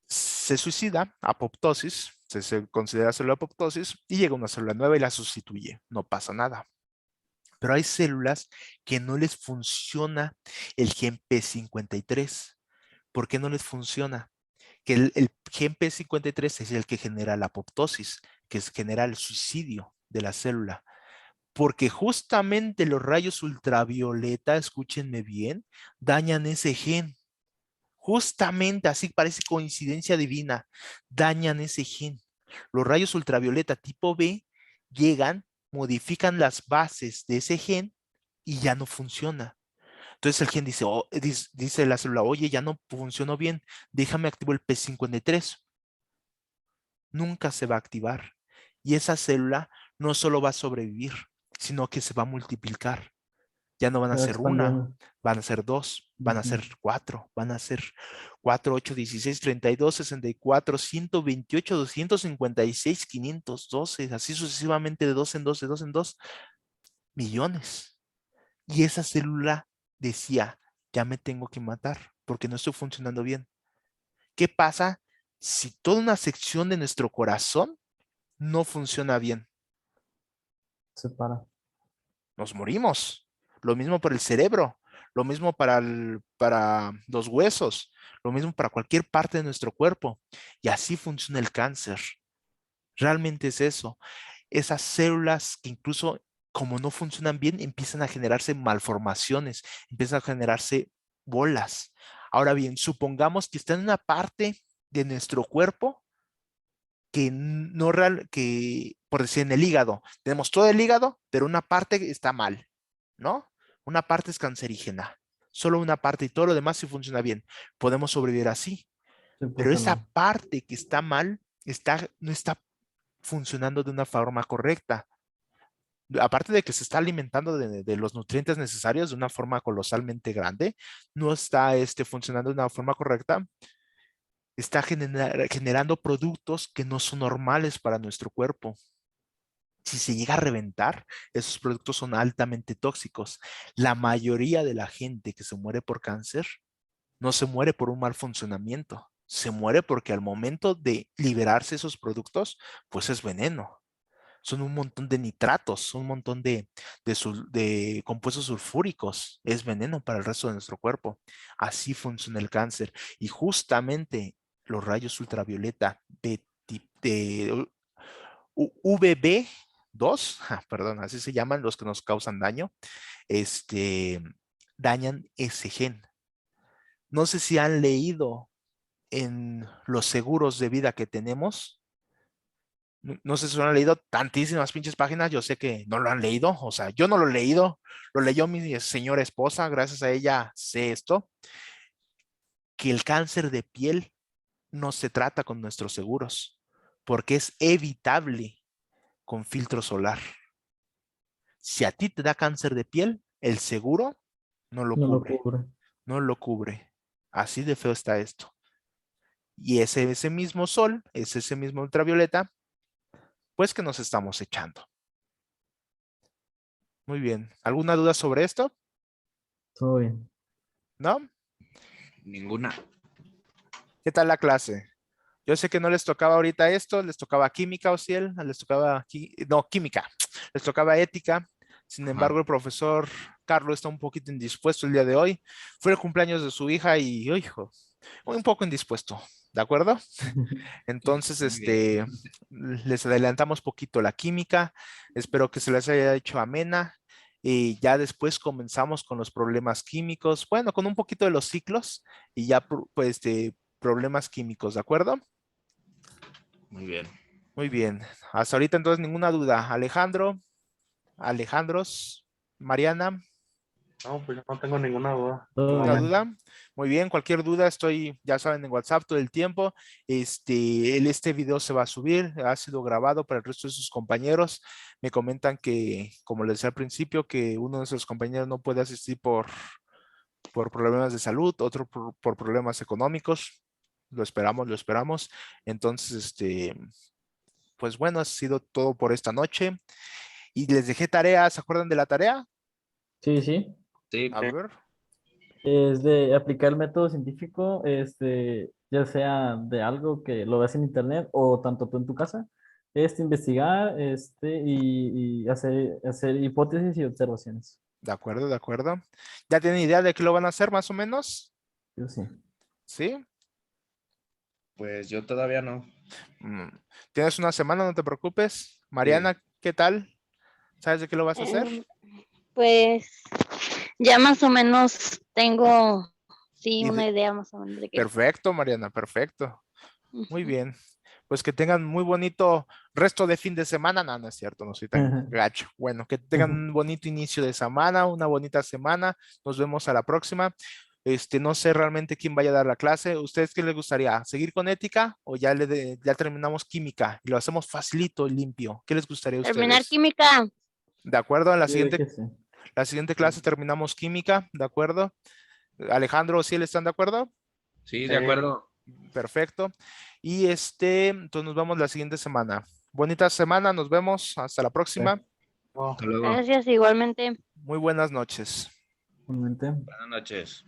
Se suicida, apoptosis, se considera célula apoptosis y llega una célula nueva y la sustituye, no pasa nada. Pero hay células que no les funciona el gen P53. ¿Por qué no les funciona? Que el gen P53 es el que genera la apoptosis, que genera el suicidio de la célula. Porque justamente los rayos ultravioleta, escúchenme bien, dañan ese gen. Justamente, así parece coincidencia divina, dañan ese gen. Los rayos ultravioleta tipo B llegan, modifican las bases de ese gen y ya no funciona. Entonces el gen dice, dice la célula, oye, ya no funcionó bien, déjame activar el P53. Nunca se va a activar. Y esa célula no solo va a sobrevivir, sino que se va a multiplicar. Ya no van a Se va ser una, expandiendo. van a ser dos, van a ser cuatro, van a ser 4, 8, 16, 32, 64, 128, 256, 512, así sucesivamente de dos en dos, de dos en dos, millones. Y esa célula decía, ya me tengo que matar porque no estoy funcionando bien. ¿Qué pasa si toda una sección de nuestro corazón no funciona bien? Se para. Nos morimos. Lo mismo para el cerebro, lo mismo para los huesos, lo mismo para cualquier parte de nuestro cuerpo. Y así funciona el cáncer. Realmente es eso. Esas células que incluso como no funcionan bien, empiezan a generarse malformaciones, empiezan a generarse bolas. Ahora bien, supongamos que está en una parte de nuestro cuerpo que no que por decir en el hígado, tenemos todo el hígado, pero una parte está mal, ¿no? Una parte es cancerígena, solo una parte y todo lo demás sí funciona bien. Podemos sobrevivir así, Sí, pero pues, esa no. parte que está mal no está funcionando de una forma correcta. Aparte de que se está alimentando de los nutrientes necesarios de una forma colosalmente grande, no está funcionando de una forma correcta, está generando productos que no son normales para nuestro cuerpo. Si se llega a reventar, esos productos son altamente tóxicos. La mayoría de la gente que se muere por cáncer no se muere por un mal funcionamiento, se muere porque al momento de liberarse esos productos, pues es veneno. Son un montón de nitratos, un montón de compuestos sulfúricos. Es veneno para el resto de nuestro cuerpo. Así funciona el cáncer. Y justamente los rayos ultravioleta de VB2, perdón, así se llaman los que nos causan daño, dañan ese gen. No sé si han leído en los seguros de vida que tenemos. No sé si lo han leído tantísimas pinches páginas, yo sé que no lo han leído, o sea, yo no lo he leído, lo leyó mi señora esposa, gracias a ella sé esto, que el cáncer de piel no se trata con nuestros seguros, porque es evitable con filtro solar. Si a ti te da cáncer de piel, el seguro no lo No lo cubre, cubre. no lo cubre. Así de feo está esto. Y ese mismo sol, es ese mismo ultravioleta, pues que nos estamos echando. Muy bien. ¿Alguna duda sobre esto? Todo bien. ¿No? Ninguna. ¿Qué tal la clase? Yo sé que no les tocaba ahorita esto, les tocaba química, Ociel, les tocaba, no, química, les tocaba ética. Sin Ajá. embargo, el profesor Carlos está un poquito indispuesto el día de hoy. Fue el cumpleaños de su hija y, oh, hijo, un poco indispuesto, ¿de acuerdo? Entonces, Muy bien. les adelantamos poquito la química. Espero que se les haya hecho amena. Y ya después comenzamos con los problemas químicos. Bueno, con un poquito de los ciclos y ya, pues, de problemas químicos, ¿de acuerdo? Muy bien. Muy bien. Hasta ahorita entonces ninguna duda. Alejandro, Alejandros, Mariana, No, pues yo no tengo ninguna duda. Todo ¿ninguna bien. duda? Muy bien, cualquier duda estoy, ya saben, en WhatsApp todo el tiempo. Este video se va a subir, ha sido grabado para el resto de sus compañeros. Me comentan que, como les decía al principio, que uno de sus compañeros no puede asistir por problemas de salud, otro por problemas económicos. Lo esperamos, lo esperamos. Entonces, pues bueno, ha sido todo por esta noche. Y les dejé tarea, ¿se acuerdan de la tarea? Sí, sí. Sí, A ver. Es de aplicar el método científico, ya sea de algo que lo ves en internet o tanto tú en tu casa, investigar, y hacer hipótesis y observaciones. De acuerdo, de acuerdo. ¿Ya tienen idea de qué lo van a hacer más o menos? Yo sí. ¿Sí? pues yo todavía no. Mm, Tienes una semana, no te preocupes. Sí. Mariana, ¿qué tal? ¿Sabes de qué lo vas a hacer? Pues ya más o menos tengo, sí, Y una de- idea más o menos de qué. Perfecto, Mariana, perfecto. Muy Ujú. bien. Pues que tengan muy bonito resto de fin de semana. No, no es cierto, no soy tan gacho. Bueno, que tengan un bonito inicio de semana, una bonita semana. Nos vemos a la próxima. No sé realmente quién vaya a dar la clase. ¿Ustedes qué les gustaría? ¿Seguir con ética o ya terminamos química y lo hacemos facilito y limpio? ¿Qué les gustaría a Terminar ustedes? química. ¿De acuerdo? En Yo diría que sí. la siguiente clase terminamos química, ¿de acuerdo? Alejandro, ¿sí están de acuerdo? Sí, Sí, de acuerdo. Perfecto. Y entonces nos vemos la siguiente semana. Bonita semana, nos vemos. Hasta la Sí, próxima. no. Hasta luego. Gracias, igualmente. Muy buenas noches. realmente. Buenas noches.